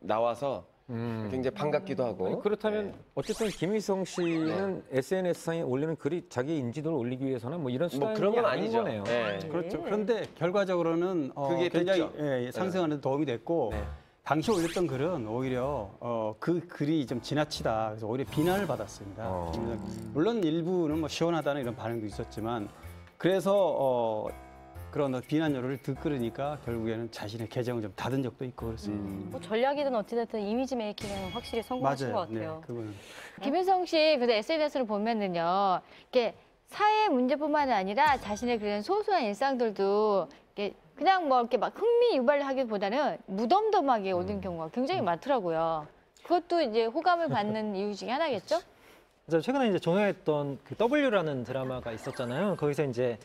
나와서 굉장히 반갑기도 하고. 아니, 그렇다면 어쨌든 김희성 씨는 SNS상에 올리는 글이 자기 인지도를 올리기 위해서는 뭐 이런 수단이 그런 건 아닌 아니죠. 거네요. 네. 그렇죠. 그런데 결과적으로는 그게 굉장히 됐죠. 상승하는 데 도움이 됐고 당시 올렸던 글은 오히려 그 글이 좀 지나치다. 그래서 오히려 비난을 받았습니다. 물론 일부는 뭐 시원하다는 이런 반응도 있었지만 그래서 그런 비난료를 듣그러니까 결국에는 자신의 계정을 좀 닫은 적도 있고 그렇습니다. 뭐 전략이든 어찌됐든 이미지 메이킹은 확실히 성공하신 것 같아요. 네, 그거는. 김윤성 씨 근데 SNS를 보면은요, 이게 사회 문제뿐만 아니라 자신의 그런 소소한 일상들도 이게 그냥 뭐 이렇게 막 흥미 유발하기보다는 무덤덤하게 올리는 경우가 굉장히 많더라고요. 그것도 이제 호감을 받는 이유 중에 하나겠죠? 그래서 최근에 이제 종영했던 그 W라는 드라마가 있었잖아요. 거기서 이제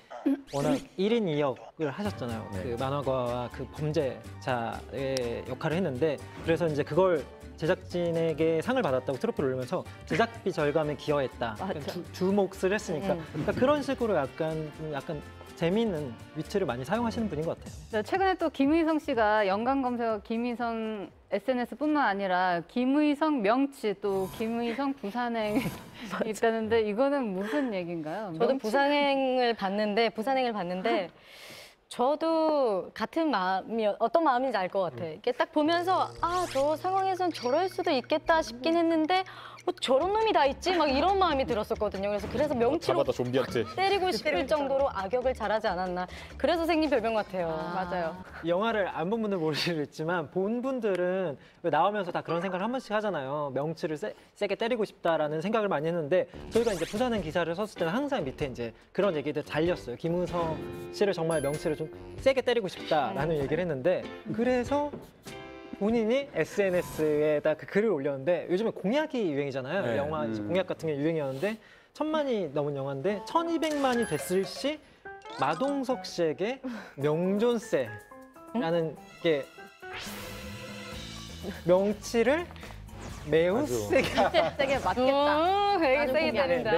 워낙 1인 2역을 하셨잖아요. 그 만화가와 그 범죄자의 역할을 했는데 그래서 이제 그걸 제작진에게 상을 받았다고 트로피를 올리면서 제작비 절감에 기여했다. 그러니까 두 몫을 했으니까. 그러니까 그런 식으로 약간 재미있는 위치를 많이 사용하시는 분인 것 같아요. 네, 최근에 또 김의성 씨가 연관 검색 김의성 SNS뿐만 아니라 김의성 명치 또 김의성 부산행 있다는데 이거는 무슨 얘기인가요? 저도 명치? 부산행을 봤는데 저도 같은 어떤 마음인지 알 것 같아. 이게 딱 보면서 저 상황에선 저럴 수도 있겠다 싶긴 했는데 저런 놈이 다 있지? 막 이런 마음이 들었었거든요. 그래서 명치로 잡아다 좀비한테. 때리고 싶을 정도로 악역을 잘하지 않았나. 그래서 생긴 별명 같아요. 맞아요. 영화를 안 본 분들 모르시겠지만 본 분들은 왜 나오면서 다 그런 생각을 한 번씩 하잖아요. 명치를 세게 때리고 싶다라는 생각을 많이 했는데 저희가 이제 부산행 기사를 썼을 때는 항상 밑에 이제 그런 얘기들 달렸어요. 김은성 씨를 정말 명치를 좀 세게 때리고 싶다라는 얘기를 했는데 그래서 본인이 SNS에다 그 글을 올렸는데 요즘에 공약이 유행이잖아요. 네. 영화 이제 공약 같은 게 유행이었는데 1000만이 넘은 영화인데 1200만이 됐을 시 마동석 씨에게 명존세라는 게 명치를 매우 세게 세게 맞겠다. 되게 세게 때린다.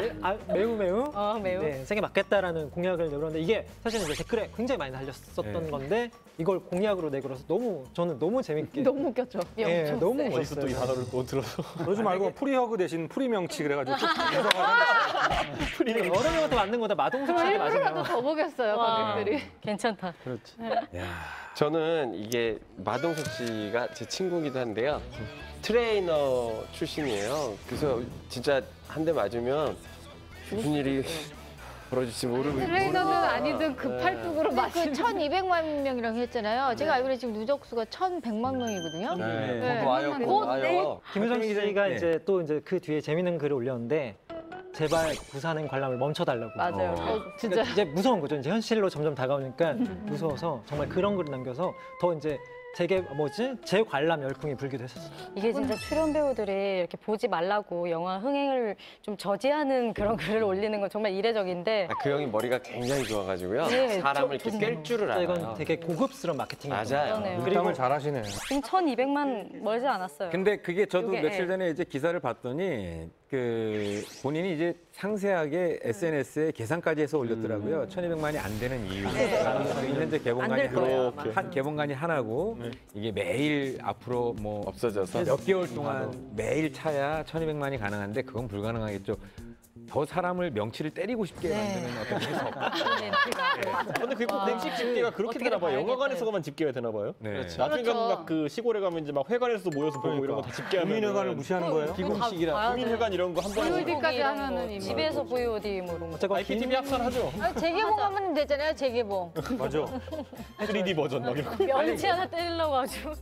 매우 매우. 네, 세게 맞겠다라는 공약을 내걸었는데 이게 사실은 이제 댓글에 굉장히 많이 달렸었던 건데 이걸 공약으로 내걸어서 저는 너무 재밌게 너무 웃겼죠. 네, 너무 어디서 멋있어요. 또 이 단어를 또 들어서. 그러지 말고 프리허그 대신 프리명치 그래가지고 어른이한테 맞는 거다 마동석 씨한테 일부러라도 맞으면 더 보겠어요, 관객들이. 괜찮다. 그렇지. 저는 이게 마동석 씨가 제 친구이기도 한데요. 트레이너 출신이에요. 그래서 진짜 한 대 맞으면 무슨 일이 벌어질지 트레이너든 아니든 급팔뚝으로 그 맞으면 1200만 명이라고 했잖아요. 제가 알기로는 지금 누적 수가 1100만 명이거든요. 곧 와요, 곧 와요. 김효정 씨가 이제 또 이제 그 뒤에 재밌는 글을 올렸는데 제발 부산행 관람을 멈춰달라고. 맞아요. 진짜 그러니까 이제 무서운 거죠. 이제 현실로 점점 다가오니까 무서워서 정말 그런 글을 남겨서 더 이제 재관람 열풍이 불기도 했었어요. 이게 진짜 출연 배우들이 이렇게 보지 말라고 영화 흥행을 좀 저지하는 그런 글을 올리는 건 정말 이례적인데 그 형이 머리가 굉장히 좋아가지고요. 네, 사람을 이렇게 깰 줄을 알아요. 이건 되게 고급스러운 마케팅이었던 맞아요. 그러네요. 그림을 잘하시네. 지금 1200만 멀지 않았어요. 근데 그게 저도 요게, 며칠 전에 이제 기사를 봤더니 그 본인이 이제 상세하게 SNS에 계산까지 해서 올렸더라고요. 1200만이 안 되는 이유. 현재 개봉관이 개봉관이 하나고 이게 매일 앞으로 뭐 없어져서 몇 개월 동안 매일 차야 1200만이 가능한데 그건 불가능하겠죠. 더 사람을 명치를 때리고 싶게 만드는 어떤 해석. 근데 그게 꼭 공식 집계가 그렇게 되나 봐요. 영화관에서만 집계가 되나 봐요. 네. 나중에 가면 막 그 시골에 가면 이제 막 회관에서 모여서 보고 이런 거 다 집계하면 국민회관을 무시하는 거예요? 비공식이라. 국민회관 이런 거 한 번에 VOD까지 하면은 이미. 집에서 VOD 뭐 이런 거. IPTV 합산하죠. 재개봉하면 되잖아요, 재개봉. 맞아. 3D 버전 막 이런 거. 명치 하나 때리려고 아주.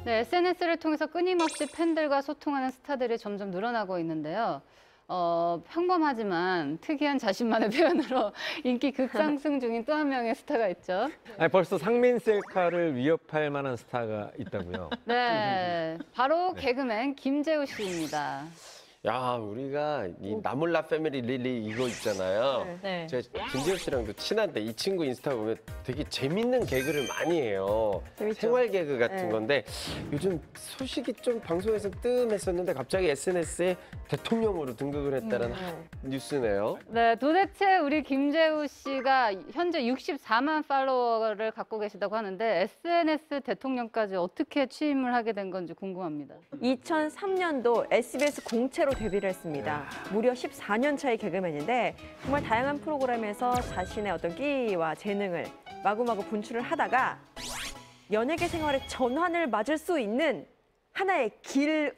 네, SNS를 통해서 끊임없이 팬들과 소통하는 스타들이 점점 늘어나고 있는데요. 평범하지만 특이한 자신만의 표현으로 인기 급상승 중인 또 한 명의 스타가 있죠. 아니, 벌써 상민 셀카를 위협할 만한 스타가 있다고요. 네, 바로 개그맨 김재우 씨입니다. 야, 우리가 이 나몰라 패밀리 릴리 이거 있잖아요. 네. 제가 김재우 씨랑도 친한데 이 친구 인스타 보면 되게 재밌는 개그를 많이 해요. 생활 개그 같은 건데 요즘 소식이 좀 방송에서 뜸했었는데 갑자기 SNS에 대통령으로 등극을 했다는 뉴스네요. 네, 도대체 우리 김재우 씨가 현재 64만 팔로워를 갖고 계시다고 하는데 SNS 대통령까지 어떻게 취임을 하게 된 건지 궁금합니다. 2003년도 SBS 공채로 데뷔를 했습니다. 무려 14년 차의 개그맨인데 정말 다양한 프로그램에서 자신의 어떤 끼와 재능을 마구마구 분출을 하다가 연예계 생활의 전환을 맞을 수 있는 하나의 길을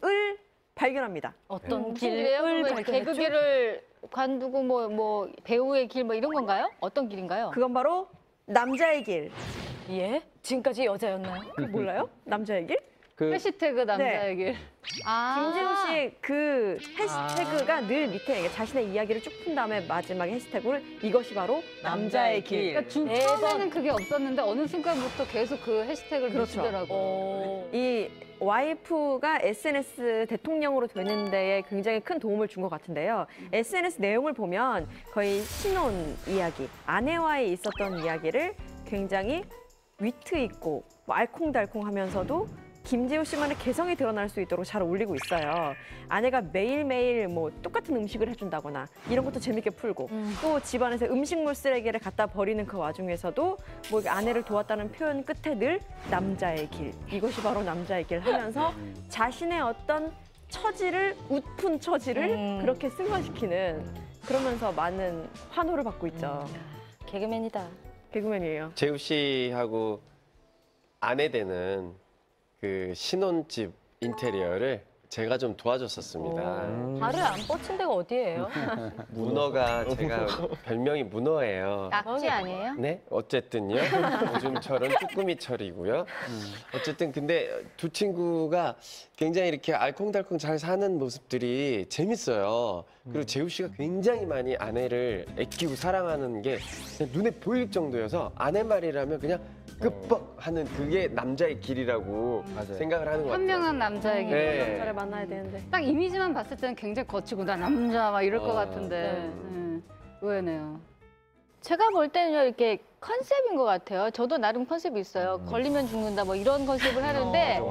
발견합니다. 어떤 길이에요? 길을 그러면 발견했죠? 개그계를 관두고 뭐 배우의 길 뭐 이런 건가요? 어떤 길인가요? 그건 바로 남자의 길. 예? 지금까지 여자였나요? 몰라요? 남자의 길? 그 해시태그 남자의 길. 김재우 씨의 그 해시태그가 늘 밑에 자신의 이야기를 쭉 푼 다음에 마지막에 해시태그를 이것이 바로 남자의 길. 그러니까 처음에는 그게 없었는데 어느 순간부터 계속 그 해시태그를 그렇죠. 붙이더라고요. 이 와이프가 SNS 대통령으로 되는 데에 굉장히 큰 도움을 준 것 같은데요. SNS 내용을 보면 거의 신혼 이야기, 아내와의 있었던 이야기를 굉장히 위트 있고 뭐 알콩달콩하면서도 김재우 씨만의 개성이 드러날 수 있도록 잘 올리고 있어요. 아내가 매일매일 뭐 똑같은 음식을 해준다거나 이런 것도 재밌게 풀고 또 집안에서 음식물 쓰레기를 갖다 버리는 그 와중에서도 뭐 아내를 도왔다는 표현 끝에 늘 남자의 길, 이것이 바로 남자의 길 하면서 자신의 어떤 처지를, 웃픈 처지를 그렇게 승화시키는, 그러면서 많은 환호를 받고 있죠. 개그맨이다. 개그맨이에요. 재우 씨하고 아내 되는 그 신혼집 인테리어를 제가 좀 도와줬었습니다. 발을 안 뻗친 데가 어디예요? 문어가 제가 별명이 문어예요. 낙지 아니에요? 네, 어쨌든요. 요즘철은 쭈꾸미철이고요. 어쨌든 근데 두 친구가 굉장히 이렇게 알콩달콩 잘 사는 모습들이 재밌어요. 그리고 재우 씨가 굉장히 많이 아내를 아끼고 사랑하는 게 그냥 눈에 보일 정도여서 아내 말이라면 그냥 끄뻑 하는 그게 남자의 길이라고 생각을 하는 것 같아요. 현명한 남자의 길. 네. 남자를 만나야 되는데. 딱 이미지만 봤을 때는 굉장히 거치고 나 남자 막 이럴 것 같은데 네. 의외네요. 제가 볼 때는요, 이렇게 컨셉인 것 같아요. 저도 나름 컨셉이 있어요. 걸리면 죽는다 뭐 이런 컨셉을 하는데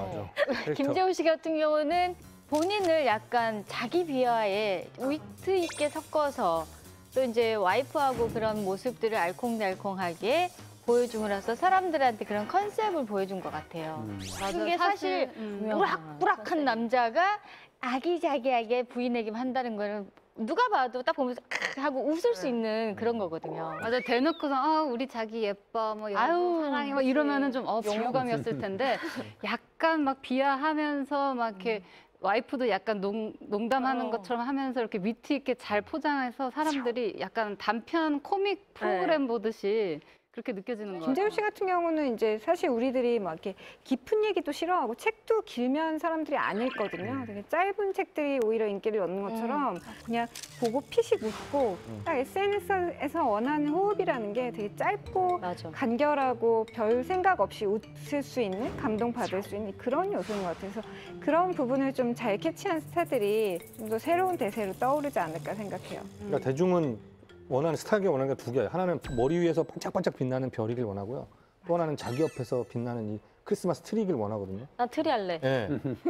김재우 씨 같은 경우는 본인을 약간 자기 비하에 위트 있게 섞어서 또 이제 와이프하고 그런 모습들을 알콩달콩하게 보여줌으로써 사람들한테 그런 컨셉을 보여준 것 같아요. 그게 사실 우락부락한 남자가 아기자기하게 부인에게만 한다는 거는 누가 봐도 딱 보면서 하고 웃을 수 있는 그런 거거든요. 맞아, 대놓고서 우리 자기 예뻐, 뭐 여보 사랑해, 뭐 이러면은 좀 비호감이었을 텐데 약간 막 비하하면서 막 이렇게 와이프도 약간 농담하는 것처럼 하면서 이렇게 위트 있게 잘 포장해서 사람들이 약간 단편 코믹 프로그램 보듯이 그렇게 느껴지는 거예요. 김재우 씨 같은 경우는 이제 사실 우리들이 막 이렇게 깊은 얘기도 싫어하고 책도 길면 사람들이 안 읽거든요. 되게 짧은 책들이 오히려 인기를 얻는 것처럼 그냥 보고 피식 웃고 딱 SNS에서 원하는 호흡이라는 게 되게 짧고 간결하고 별 생각 없이 웃을 수 있는, 감동받을 수 있는 그런 요소인 것 같아서 그런 부분을 좀 잘 캐치한 스타들이 좀 더 새로운 대세로 떠오르지 않을까 생각해요. 그러니까 대중은 원하는 스타에게 원하는 게 두 개예요. 하나는 머리 위에서 반짝반짝 빛나는 별이길 원하고요. 또 하나는 자기 옆에서 빛나는 이 크리스마스 트리길 원하거든요. 나 트리 할래. 네.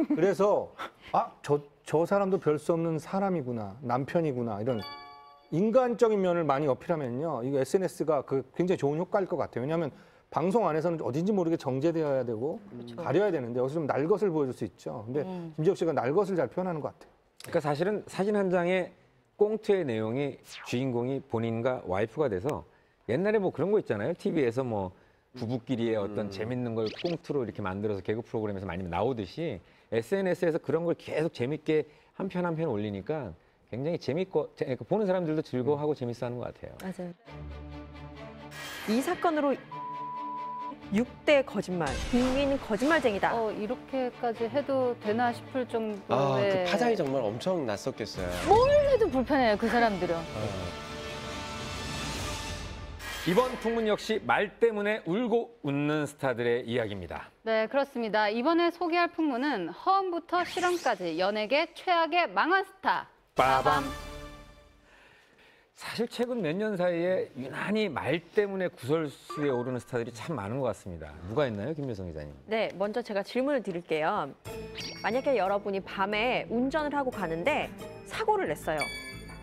그래서 저 사람도 별 수 없는 사람이구나, 남편이구나 이런 인간적인 면을 많이 어필하면요. 이거 SNS가 굉장히 좋은 효과일 것 같아요. 왜냐하면 방송 안에서는 어딘지 모르게 정제되어야 되고 가려야 되는데 여기서 좀 날 것을 보여줄 수 있죠. 근데 김재욱 씨가 날 것을 잘 표현하는 것 같아요. 그러니까 사실은 사진 한 장에 꽁트의 내용이 주인공이 본인과 와이프가 돼서 옛날에 뭐 그런 거 있잖아요. TV에서 뭐 부부끼리의 어떤 재밌는 걸 꽁트로 이렇게 만들어서 개그 프로그램에서 많이 나오듯이 SNS에서 그런 걸 계속 재밌게 한 편 한 편 올리니까 굉장히 재밌고 보는 사람들도 즐거워하고 재밌어하는 것 같아요. 맞아요. 이 사건으로 6대 거짓말, 국민 거짓말쟁이다. 이렇게까지 해도 되나 싶을 정도의 그 파장이 정말 엄청 났었겠어요. 뭘 해도 불편해요, 그 사람들은. 이번 풍문 역시 말 때문에 울고 웃는 스타들의 이야기입니다. 네, 그렇습니다. 이번에 소개할 풍문은 허언부터 실언까지 연예계 최악의 망한 스타. 빠밤. 사실 최근 몇 년 사이에 유난히 말 때문에 구설수에 오르는 스타들이 참 많은 것 같습니다. 누가 있나요, 김묘성 기자님? 네, 먼저 제가 질문을 드릴게요. 만약에 여러분이 밤에 운전을 하고 가는데 사고를 냈어요.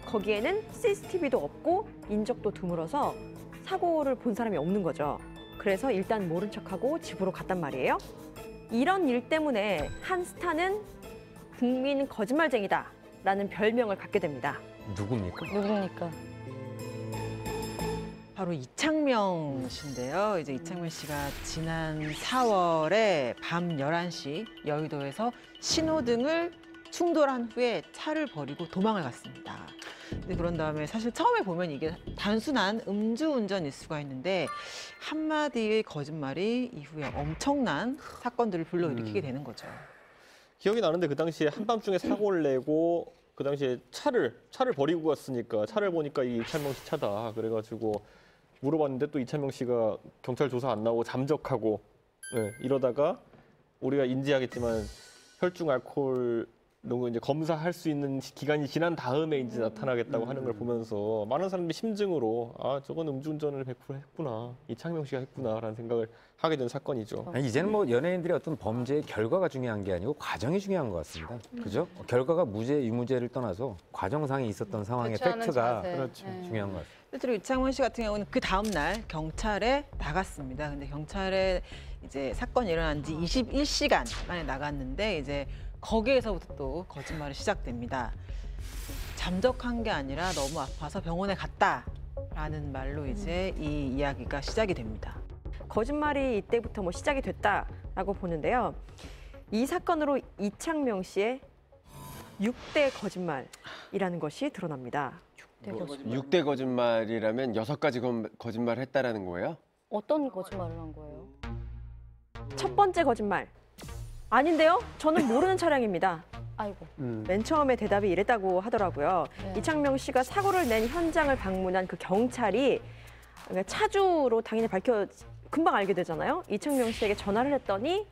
거기에는 CCTV도 없고 인적도 드물어서 사고를 본 사람이 없는 거죠. 그래서 일단 모른 척하고 집으로 갔단 말이에요. 이런 일 때문에 한 스타는 국민 거짓말쟁이다라는 별명을 갖게 됩니다. 누굽니까? 누굽니까? 바로 이창명 씨인데요. 이제 이창명 씨가 지난 4월에 밤 11시 여의도에서 신호등을 충돌한 후에 차를 버리고 도망을 갔습니다. 근데 그런 다음에 사실 처음에 보면 이게 단순한 음주운전일 수가 있는데 한마디의 거짓말이 이후에 엄청난 사건들을 불러일으키게 되는 거죠. 기억이 나는데 그 당시에 한밤중에 사고를 내고 그 당시에 차를 버리고 갔으니까 차를 보니까 이 이창명 씨 차다. 그래가지고 물어봤는데 또 이창명 씨가 경찰 조사 안 나오고 잠적하고 이러다가 우리가 인지하겠지만 혈중 알코올 이제 검사할 수 있는 기간이 지난 다음에 이제 나타나겠다고 하는 걸 보면서 많은 사람들이 심증으로 아 저건 음주운전을 100% 했구나 이창명 씨가 했구나라는 생각을 하게 된 사건이죠. 아니, 이제는 뭐 연예인들의 어떤 범죄의 결과가 중요한 게 아니고 과정이 중요한 것 같습니다. 그죠? 결과가 무죄 유무죄를 떠나서 과정상에 있었던 상황의 대처하는 팩트가 자세. 그렇죠. 중요한 것 같습니다. 실제로 이창명 씨 같은 경우는 그 다음 날 경찰에 나갔습니다. 근데 경찰에 이제 사건이 일어난 지 21시간 만에 나갔는데 이제 거기에서부터 또 거짓말이 시작됩니다. 잠적한 게 아니라 너무 아파서 병원에 갔다라는 말로 이제 이 이야기가 시작이 됩니다. 거짓말이 이때부터 뭐 시작이 됐다라고 보는데요. 이 사건으로 이창명 씨의 6대 거짓말이라는 것이 드러납니다. 6대 거짓말이라면 6가지 거짓말을 했다라는 거예요? 어떤 거짓말을 한 거예요? 첫 번째 거짓말. 아닌데요? 저는 모르는 차량입니다. 아이고. 맨 처음에 대답이 이랬다고 하더라고요. 네. 이창명 씨가 사고를 낸 현장을 방문한 그 경찰이 그러니까 차주로 당연히 금방 알게 되잖아요. 이창명 씨에게 전화를 했더니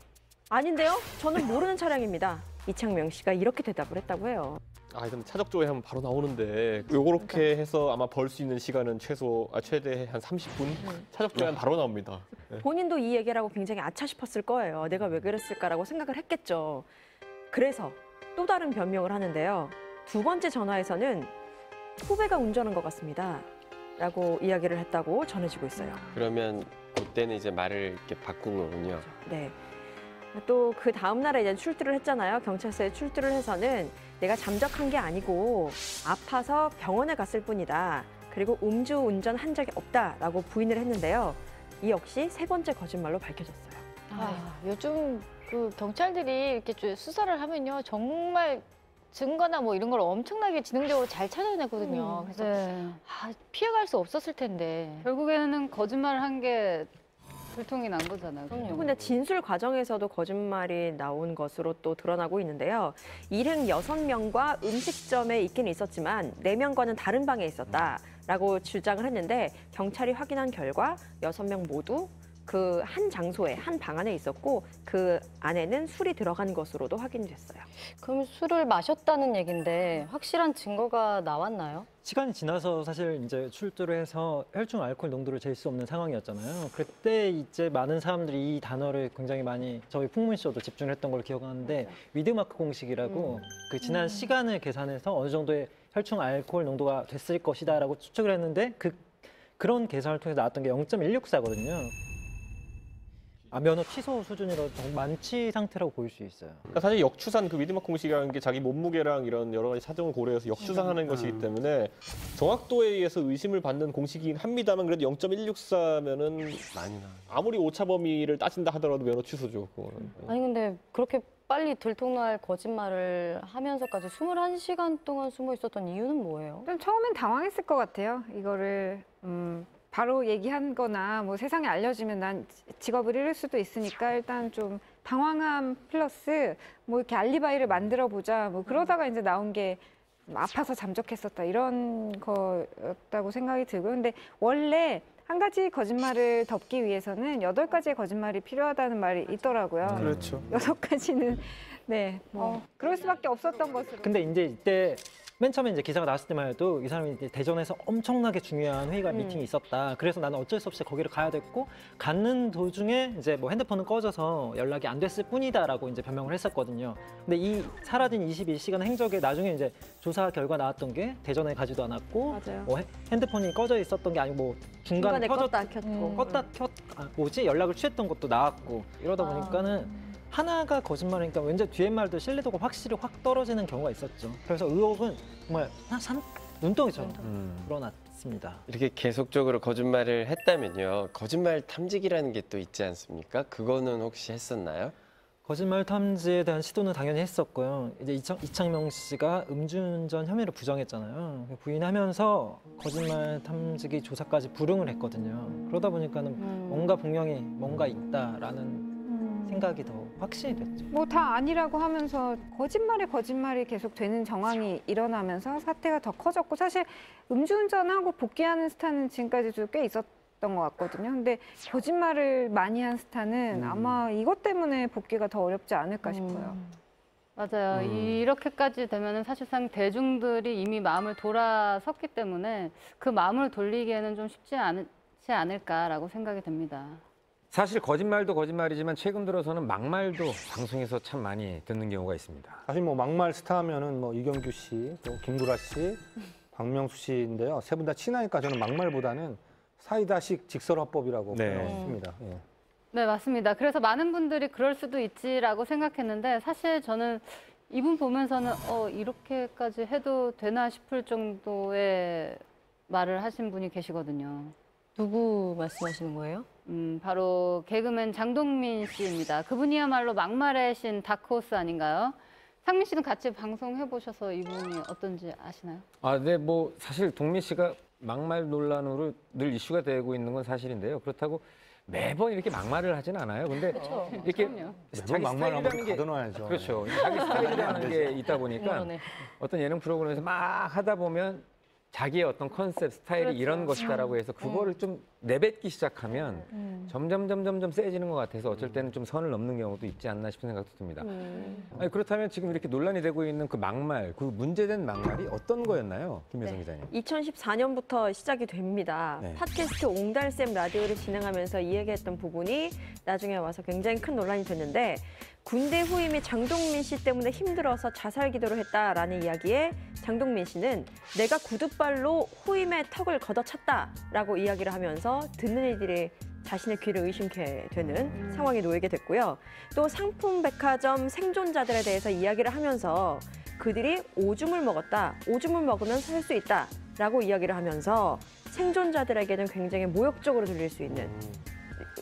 아닌데요? 저는 모르는 차량입니다. 이창명 씨가 이렇게 대답을 했다고 해요. 아 근데 차적조회 하면 바로 나오는데 요렇게 해서 아마 벌 수 있는 시간은 최대 한 30분? 차적조회하면 바로 나옵니다. 네. 본인도 이 얘기라고 굉장히 아차 싶었을 거예요. 내가 왜 그랬을까라고 생각을 했겠죠. 그래서 또 다른 변명을 하는데요. 두 번째 전화에서는 후배가 운전한 것 같습니다. 라고 이야기를 했다고 전해지고 있어요. 그러면 그때는 이제 말을 이렇게 바꾼 거군요. 네. 또 그 다음 날에 이제 출두를 했잖아요. 경찰서에 출두를 해서는 내가 잠적한 게 아니고 아파서 병원에 갔을 뿐이다. 그리고 음주 운전한 적이 없다라고 부인을 했는데요. 이 역시 세 번째 거짓말로 밝혀졌어요. 요즘 그 경찰들이 이렇게 수사를 하면요 정말 증거나 뭐 이런 걸 엄청나게 지능적으로 잘 찾아내거든요. 그래서 네. 피해갈 수 없었을 텐데. 결국에는 거짓말을 한 게 불통이 난 거잖아요. 또 근데 진술 과정에서도 거짓말이 나온 것으로 또 드러나고 있는데요. 일행 6명과 음식점에 있긴 있었지만 4명과는 다른 방에 있었다라고 주장을 했는데 경찰이 확인한 결과 6명 모두 그 한 장소에 한 방 안에 있었고 그 안에는 술이 들어간 것으로도 확인됐어요. 그럼 술을 마셨다는 얘긴데 확실한 증거가 나왔나요? 시간이 지나서 사실 이제 출두를 해서 혈중 알코올 농도를 잴 수 없는 상황이었잖아요. 그때 이제 많은 사람들이 이 단어를 굉장히 많이 저희 풍문쇼도 집중을 했던 걸 기억하는데 위드마크 공식이라고 그 지난 시간을 계산해서 어느 정도의 혈중 알코올 농도가 됐을 것이다라고 추측을 했는데 그런 계산을 통해서 나왔던 게 0.164거든요. 면허 취소 수준이라 만취 상태라고 보일 수 있어요. 그러니까 사실 역추산 그 위드마크 공식이라는 게 자기 몸무게랑 이런 여러 가지 사정을 고려해서 역추산하는 것이기 때문에 정확도에 의해서 의심을 받는 공식이긴 합니다만 그래도 0.164면은 많이 나. 아무리 오차 범위를 따진다 하더라도 면허 취소죠. 그거는. 아니 근데 그렇게 빨리 들통날 거짓말을 하면서까지 21시간 동안 숨어 있었던 이유는 뭐예요? 좀 처음엔 당황했을 것 같아요. 이거를 바로 얘기한 거나 뭐 세상에 알려지면 난 직업을 잃을 수도 있으니까 일단 좀 당황함 플러스 뭐 이렇게 알리바이를 만들어 보자 뭐 그러다가 이제 나온 게 아파서 잠적했었다 이런 거였다고 생각이 들고요. 근데 원래 한 가지 거짓말을 덮기 위해서는 8가지의 거짓말이 필요하다는 말이 있더라고요. 그렇죠. 6가지는 네, 뭐 그럴 수밖에 없었던 것으로. 근데 이제 이때 맨 처음에 이제 기사가 나왔을 때만 해도 이 사람이 이제 대전에서 엄청나게 중요한 회의가 미팅이 있었다. 그래서 나는 어쩔 수 없이 거기를 가야 됐고 가는 도중에 이제 뭐 핸드폰은 꺼져서 연락이 안 됐을 뿐이다라고 이제 변명을 했었거든요. 근데 이 사라진 21시간 행적에 나중에 이제 조사 결과 나왔던 게 대전에 가지도 않았고 맞아요. 뭐 핸드폰이 꺼져 있었던 게 아니고 뭐 중간에 껐다 켰고. 연락을 취했던 것도 나왔고 이러다 보니까는 하나가 거짓말이니까 왠지 뒤에 말도 신뢰도가 확실히 확 떨어지는 경우가 있었죠. 그래서 의혹은 정말 눈덩이처럼 불어났습니다. 이렇게 계속적으로 거짓말을 했다면요. 거짓말 탐지기라는 게 또 있지 않습니까? 그거는 혹시 했었나요? 거짓말 탐지에 대한 시도는 당연히 했었고요. 이제 이창명 씨가 음주운전 혐의를 부정했잖아요. 부인하면서 거짓말 탐지기 조사까지 불응을 했거든요. 그러다 보니까는 뭔가 분명히 뭔가 있다라는 생각이 더 확신이 됐죠. 뭐 다 아니라고 하면서 거짓말이 계속 되는 정황이 일어나면서 사태가 더 커졌고 사실 음주운전하고 복귀하는 스타는 지금까지도 꽤 있었던 것 같거든요. 근데 거짓말을 많이 한 스타는 아마 이것 때문에 복귀가 더 어렵지 않을까 싶어요. 맞아요. 이렇게까지 되면은 사실상 대중들이 이미 마음을 돌아섰기 때문에 그 마음을 돌리기에는 좀 쉽지 않지 않을까라고 생각이 듭니다. 사실 거짓말도 거짓말이지만 최근 들어서는 막말도 방송에서 참 많이 듣는 경우가 있습니다. 사실 뭐 막말 스타 하면은 뭐 이경규 씨, 또 김구라 씨, 박명수 씨인데요. 세 분 다 친하니까 저는 막말보다는 사이다식 직설화법이라고 네. 표현했습니다. 예. 네, 맞습니다. 그래서 많은 분들이 그럴 수도 있지라고 생각했는데 사실 저는 이분 보면서는 이렇게까지 해도 되나 싶을 정도의 말을 하신 분이 계시거든요. 누구 말씀하시는 거예요? 바로 개그맨 장동민 씨입니다. 그분이야말로 막말의 신 다크호스 아닌가요? 상민 씨는 같이 방송해 보셔서 이분이 어떤지 아시나요? 네, 뭐 사실 동민 씨가 막말 논란으로 늘 이슈가 되고 있는 건 사실인데요. 그렇다고 매번 이렇게 막말을 하진 않아요. 근데 이렇게 자기 막말하면 스타일이라는 게 가둬놔야죠. 그렇죠. 자기 스타일이라는 게 있다 보니까 어떤 예능 프로그램에서 막 하다 보면 자기의 어떤 컨셉, 스타일이 이런 것이다라고 해서 그거를 좀 내뱉기 시작하면 점점 세지는 것 같아서 어쩔 때는 좀 선을 넘는 경우도 있지 않나 싶은 생각도 듭니다. 아니, 그렇다면 지금 이렇게 논란이 되고 있는 그 막말, 그 문제된 막말이 어떤 거였나요? 김여성 기자님. 2014년부터 시작이 됩니다. 네. 팟캐스트 옹달샘 라디오를 진행하면서 이야기했던 부분이 나중에 와서 굉장히 큰 논란이 됐는데 군대 후임이 장동민 씨 때문에 힘들어서 자살 기도를 했다라는 이야기에 장동민 씨는 내가 구두발로 후임의 턱을 걷어찼다라고 이야기를 하면서 듣는 이들이 자신의 귀를 의심케 되는 상황에 놓이게 됐고요. 또 상품 백화점 생존자들에 대해서 이야기를 하면서 그들이 오줌을 먹었다. 오줌을 먹으면 살 수 있다. 라고 이야기를 하면서 생존자들에게는 굉장히 모욕적으로 들릴 수 있는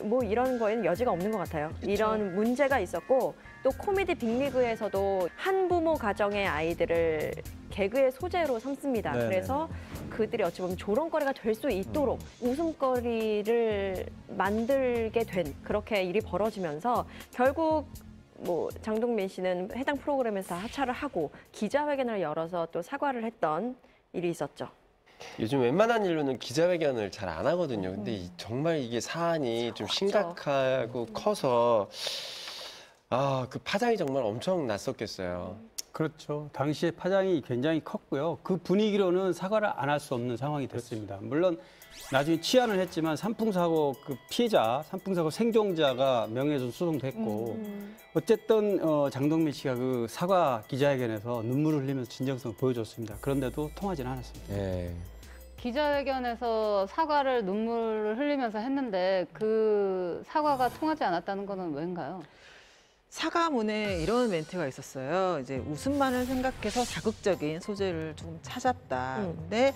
뭐 이런 거에는 여지가 없는 것 같아요. 그쵸. 이런 문제가 있었고 또 코미디 빅리그에서도 한부모 가정의 아이들을 개그의 소재로 삼습니다. 네네. 그래서 그들이 어찌 보면 조롱거리가 될 수 있도록 웃음거리를 만들게 된 그렇게 일이 벌어지면서 결국 뭐 장동민 씨는 해당 프로그램에서 다 하차를 하고 기자회견을 열어서 또 사과를 했던 일이 있었죠. 요즘 웬만한 일로는 기자회견을 잘 안 하거든요. 근데 정말 이게 사안이 좀 심각하고 커서 그 파장이 정말 엄청 났었겠어요. 그렇죠. 당시에 파장이 굉장히 컸고요. 그 분위기로는 사과를 안 할 수 없는 상황이 됐습니다. 물론 나중에 취하는 했지만 삼풍사고 그 피해자, 삼풍사고 생존자가 명예훼손 소송됐고 어쨌든 장동민 씨가 그 사과 기자회견에서 눈물을 흘리면서 진정성을 보여줬습니다. 그런데도 통하지는 않았습니다. 네. 기자회견에서 사과를 눈물을 흘리면서 했는데 그 사과가 통하지 않았다는 거는 왜인가요? 사과문에 이런 멘트가 있었어요. 이제 웃음만을 생각해서 자극적인 소재를 좀 찾았다. 근데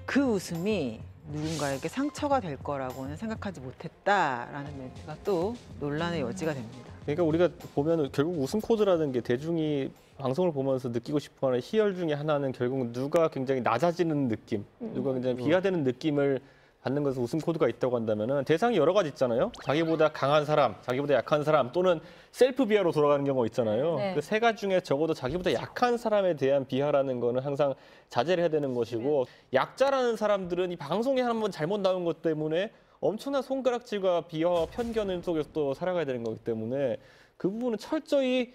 그 웃음이 누군가에게 상처가 될 거라고는 생각하지 못했다라는 멘트가 또 논란의 여지가 됩니다. 그러니까 우리가 보면 결국 웃음 코드라는 게 대중이 방송을 보면서 느끼고 싶어하는 희열 중에 하나는 결국 누가 굉장히 낮아지는 느낌, 누가 굉장히 비하되는 느낌을 받는 것은 웃음 코드가 있다고 한다면은 대상이 여러 가지 있잖아요. 자기보다 강한 사람, 자기보다 약한 사람 또는 셀프 비하로 돌아가는 경우가 있잖아요. 네. 그 세 가지 중에 적어도 자기보다 약한 사람에 대한 비하라는 거는 항상 자제를 해야 되는 것이고 약자라는 사람들은 이 방송에 한번 잘못 나온 것 때문에 엄청난 손가락질과 비하와 편견 속에서 또 살아가야 되는 거기 때문에 그 부분은 철저히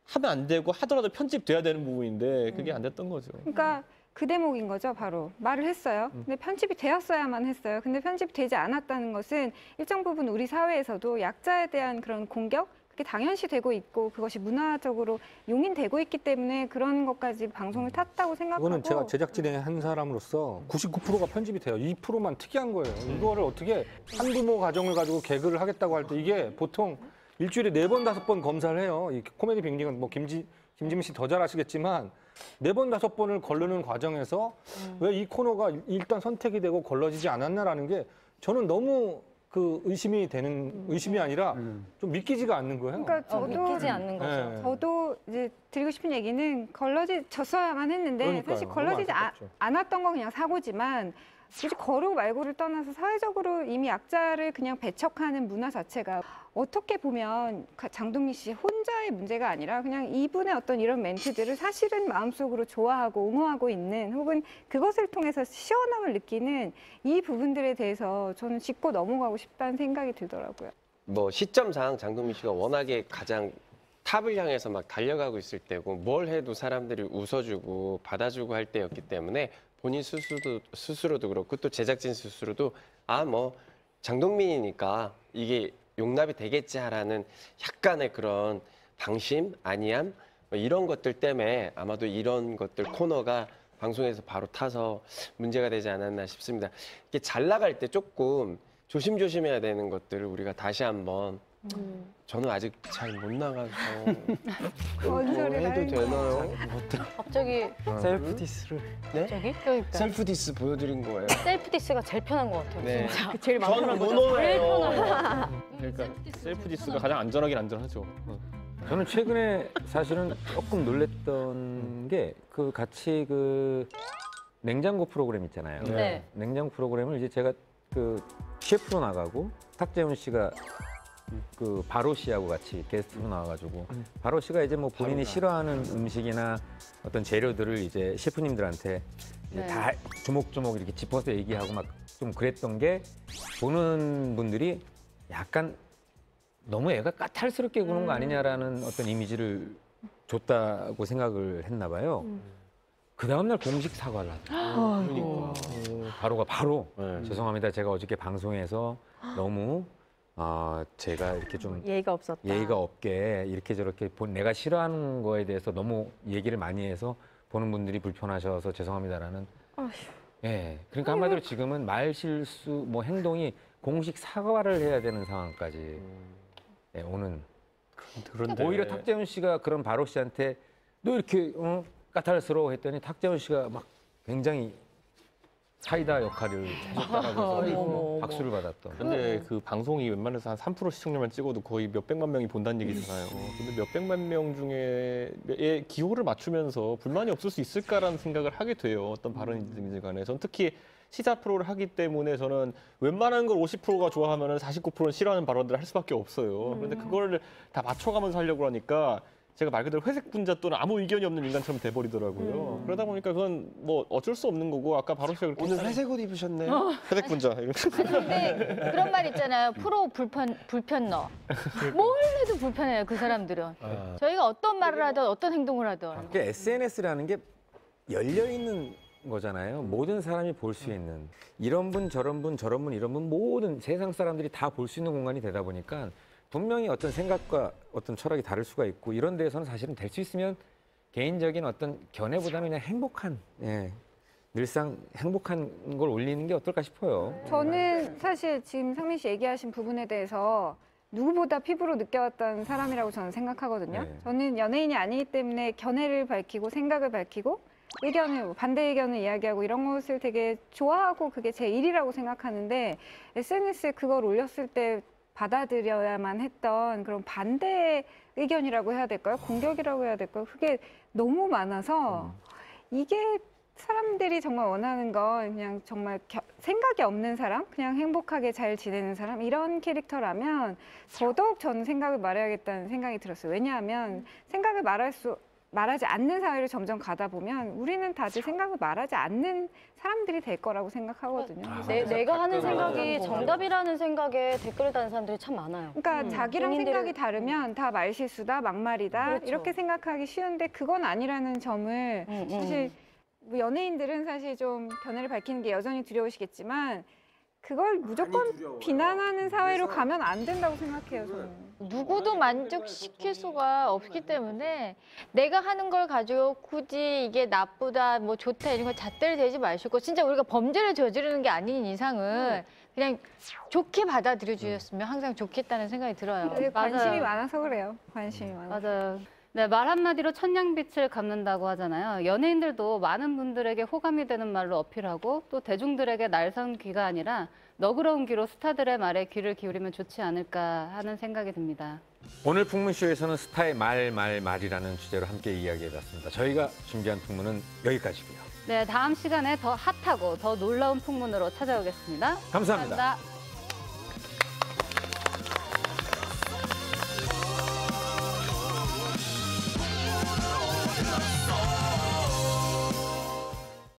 하면 안 되고 하더라도 편집돼야 되는 부분인데 그게 안 됐던 거죠. 그러니까 그 대목인 거죠, 바로. 말을 했어요. 근데 편집이 되었어야만 했어요. 근데 편집이 되지 않았다는 것은 일정 부분 우리 사회에서도 약자에 대한 그런 공격, 그게 당연시되고 있고 그것이 문화적으로 용인되고 있기 때문에 그런 것까지 방송을 탔다고 생각하고. 이거는 제가 제작진의 한 사람으로서 99%가 편집이 돼요. 2%만 특이한 거예요. 이거를 어떻게 한부모 가정을 가지고 개그를 하겠다고 할 때 이게 보통 일주일에 4번, 5번 검사를 해요. 이 코미디 빅리그는 뭐 김지민 씨 더 잘 아시겠지만 4번, 5번을 거르는 과정에서 왜 이 코너가 일단 선택이 되고 걸러지지 않았나라는 게 저는 너무 그 의심이 아니라 좀 믿기지가 않는 거예요. 그러니까 저도 믿기지 않는 거죠. 네. 저도 이제 드리고 싶은 얘기는 걸러졌어야만 했는데 그러니까요. 사실 너무 걸러지지 안타깝죠. 않았던 건 그냥 사고지만 굳이 거르고 말고를 떠나서 사회적으로 이미 약자를 그냥 배척하는 문화 자체가 어떻게 보면 장동민 씨 혼자의 문제가 아니라 그냥 이분의 어떤 이런 멘트들을 사실은 마음속으로 좋아하고 옹호하고 있는 혹은 그것을 통해서 시원함을 느끼는 이 부분들에 대해서 저는 짚고 넘어가고 싶다는 생각이 들더라고요. 뭐 시점상 장동민 씨가 워낙에 가장 탑을 향해서 막 달려가고 있을 때고 뭘 해도 사람들이 웃어주고 받아주고 할 때였기 때문에 본인 스스로도 그렇고 또 제작진 스스로도 뭐 장동민이니까 이게 용납이 되겠지라는 약간의 그런 방심, 아니함 뭐 이런 것들 때문에 아마도 이런 것들 코너가 방송에서 바로 타서 문제가 되지 않았나 싶습니다. 이게 잘 나갈 때 조금 조심조심해야 되는 것들을 우리가 다시 한번 저는 아직 잘 못 나가서 뭔 소리를 해도 하는 되나요? 갑자기 셀프 디스를. 네? 갑자기? 그러니까. 셀프 디스 보여드린 거예요. 셀프 디스가 제일 편한 것 같아요. 네. 진짜. 제일 마음 편한 거죠. 제일 편한 거. 그러니까 셀프 디스가 가장 안전하긴 안전하죠. 저는 최근에 사실은 조금 놀랬던 게 그 같이 그 냉장고 프로그램 있잖아요. 네. 냉장고 프로그램을 이제 제가 그 셰프로 나가고 탁재훈 씨가 그 바로 씨하고 같이 게스트로 나와가지고 바로 씨가 이제 뭐 본인이 싫어하는 음식이나 어떤 재료들을 이제 셰프님들한테 이제 네. 다 조목조목 이렇게 짚어서 얘기하고 막 좀 그랬던 게 보는 분들이 약간 너무 애가 까탈스럽게 구는 거 아니냐라는 어떤 이미지를 줬다고 생각을 했나 봐요. 그 다음날 공식 사과를 하더라고요. 바로가 바로 죄송합니다. 제가 어저께 방송에서 너무 제가 이렇게 좀 예의가 없었다. 예의가 없게 이렇게 저렇게 내가 싫어하는 거에 대해서 너무 얘기를 많이 해서 보는 분들이 불편하셔서 죄송합니다라는. 예, 그러니까 한마디로 지금은 말 실수, 뭐 행동이 공식 사과를 해야 되는 상황까지 오는. 그런데 오히려 탁재훈 씨가 그런 바로 씨한테 너 이렇게 까탈스러워 했더니 탁재훈 씨가 막 굉장히 사이다 역할을 해줬다라고 해서 박수를 받았던. 근데 그 방송이 웬만해서 한 3% 시청률만 찍어도 거의 몇백만 명이 본다는 얘기잖아요. 근데 몇백만 명 중에 기호를 맞추면서 불만이 없을 수 있을까라는 생각을 하게 돼요. 어떤 발언이든지 간에. 전 특히 시사 프로를 하기 때문에 저는 웬만한 걸 50%가 좋아하면 49%는 싫어하는 발언들을 할 수밖에 없어요. 그런데 그거를 다 맞춰가면서 하려고 하니까 제가 말 그대로 회색 분자 또는 아무 의견이 없는 인간처럼 돼버리더라고요. 그러다 보니까 그건 뭐 어쩔 수 없는 거고 아까 바로 시작을 오늘 회색 옷 입으셨네요. 회색 분자. 아니 근데 그런 말 있잖아요. 프로 불편러. 뭘 해도 불편해요. 그 사람들은. 저희가 어떤 말을 하든 어떤 행동을 하든. 그러니까 SNS라는 게 열려 있는 거잖아요. 모든 사람이 볼 수 있는 이런 분 저런 분 저런 분 이런 분 모든 세상 사람들이 다 볼 수 있는 공간이 되다 보니까 분명히 어떤 생각과 어떤 철학이 다를 수가 있고 이런 데에서는 사실은 될 수 있으면 개인적인 어떤 견해보다는 그냥 행복한 늘상 행복한 걸 올리는 게 어떨까 싶어요. 저는 사실 지금 상민 씨 얘기하신 부분에 대해서 누구보다 피부로 느껴왔던 사람이라고 저는 생각하거든요. 네. 저는 연예인이 아니기 때문에 견해를 밝히고 생각을 밝히고 의견을 반대 의견을 이야기하고 이런 것을 되게 좋아하고 그게 제 일이라고 생각하는데 SNS에 그걸 올렸을 때 받아들여야만 했던 그런 반대 의견이라고 해야 될까요? 공격이라고 해야 될까요? 그게 너무 많아서 이게 사람들이 정말 원하는 건 그냥 정말 생각이 없는 사람, 그냥 행복하게 잘 지내는 사람 이런 캐릭터라면 더더욱 저는 생각을 말해야겠다는 생각이 들었어요. 왜냐하면 생각을 말할 수 말하지 않는 사회로 점점 가다 보면 우리는 다들 생각을 말하지 않는 사람들이 될 거라고 생각하거든요. 내가 하는 생각이 정답이라는 생각에 댓글을 다는 사람들이 참 많아요. 그러니까 자기랑 본인들은- 생각이 다르면 다 말실수다, 막말이다 그렇죠. 이렇게 생각하기 쉬운데 그건 아니라는 점을 사실 뭐 연예인들은 사실 좀 견해를 밝히는 게 여전히 두려우시겠지만 그걸 무조건 비난하는 사회로 가면 안 된다고 생각해요, 저는. 누구도 만족시킬 수가 없기 때문에 내가 하는 걸 가지고 굳이 이게 나쁘다, 뭐 좋다 이런 걸 잣대를 대지 마시고 진짜 우리가 범죄를 저지르는 게 아닌 이상은 그냥 좋게 받아들여 주셨으면 항상 좋겠다는 생각이 들어요. 네, 관심이 맞아요. 많아서 그래요. 관심이 많아서. 맞아요. 네, 말 한마디로 천냥빛을 갚는다고 하잖아요. 연예인들도 많은 분들에게 호감이 되는 말로 어필하고 또 대중들에게 날선 귀가 아니라 너그러운 귀로 스타들의 말에 귀를 기울이면 좋지 않을까 하는 생각이 듭니다. 오늘 풍문쇼에서는 스타의 말이라는 주제로 함께 이야기해봤습니다. 저희가 준비한 풍문은 여기까지고요. 네, 다음 시간에 더 핫하고 더 놀라운 풍문으로 찾아오겠습니다. 감사합니다. 감사합니다.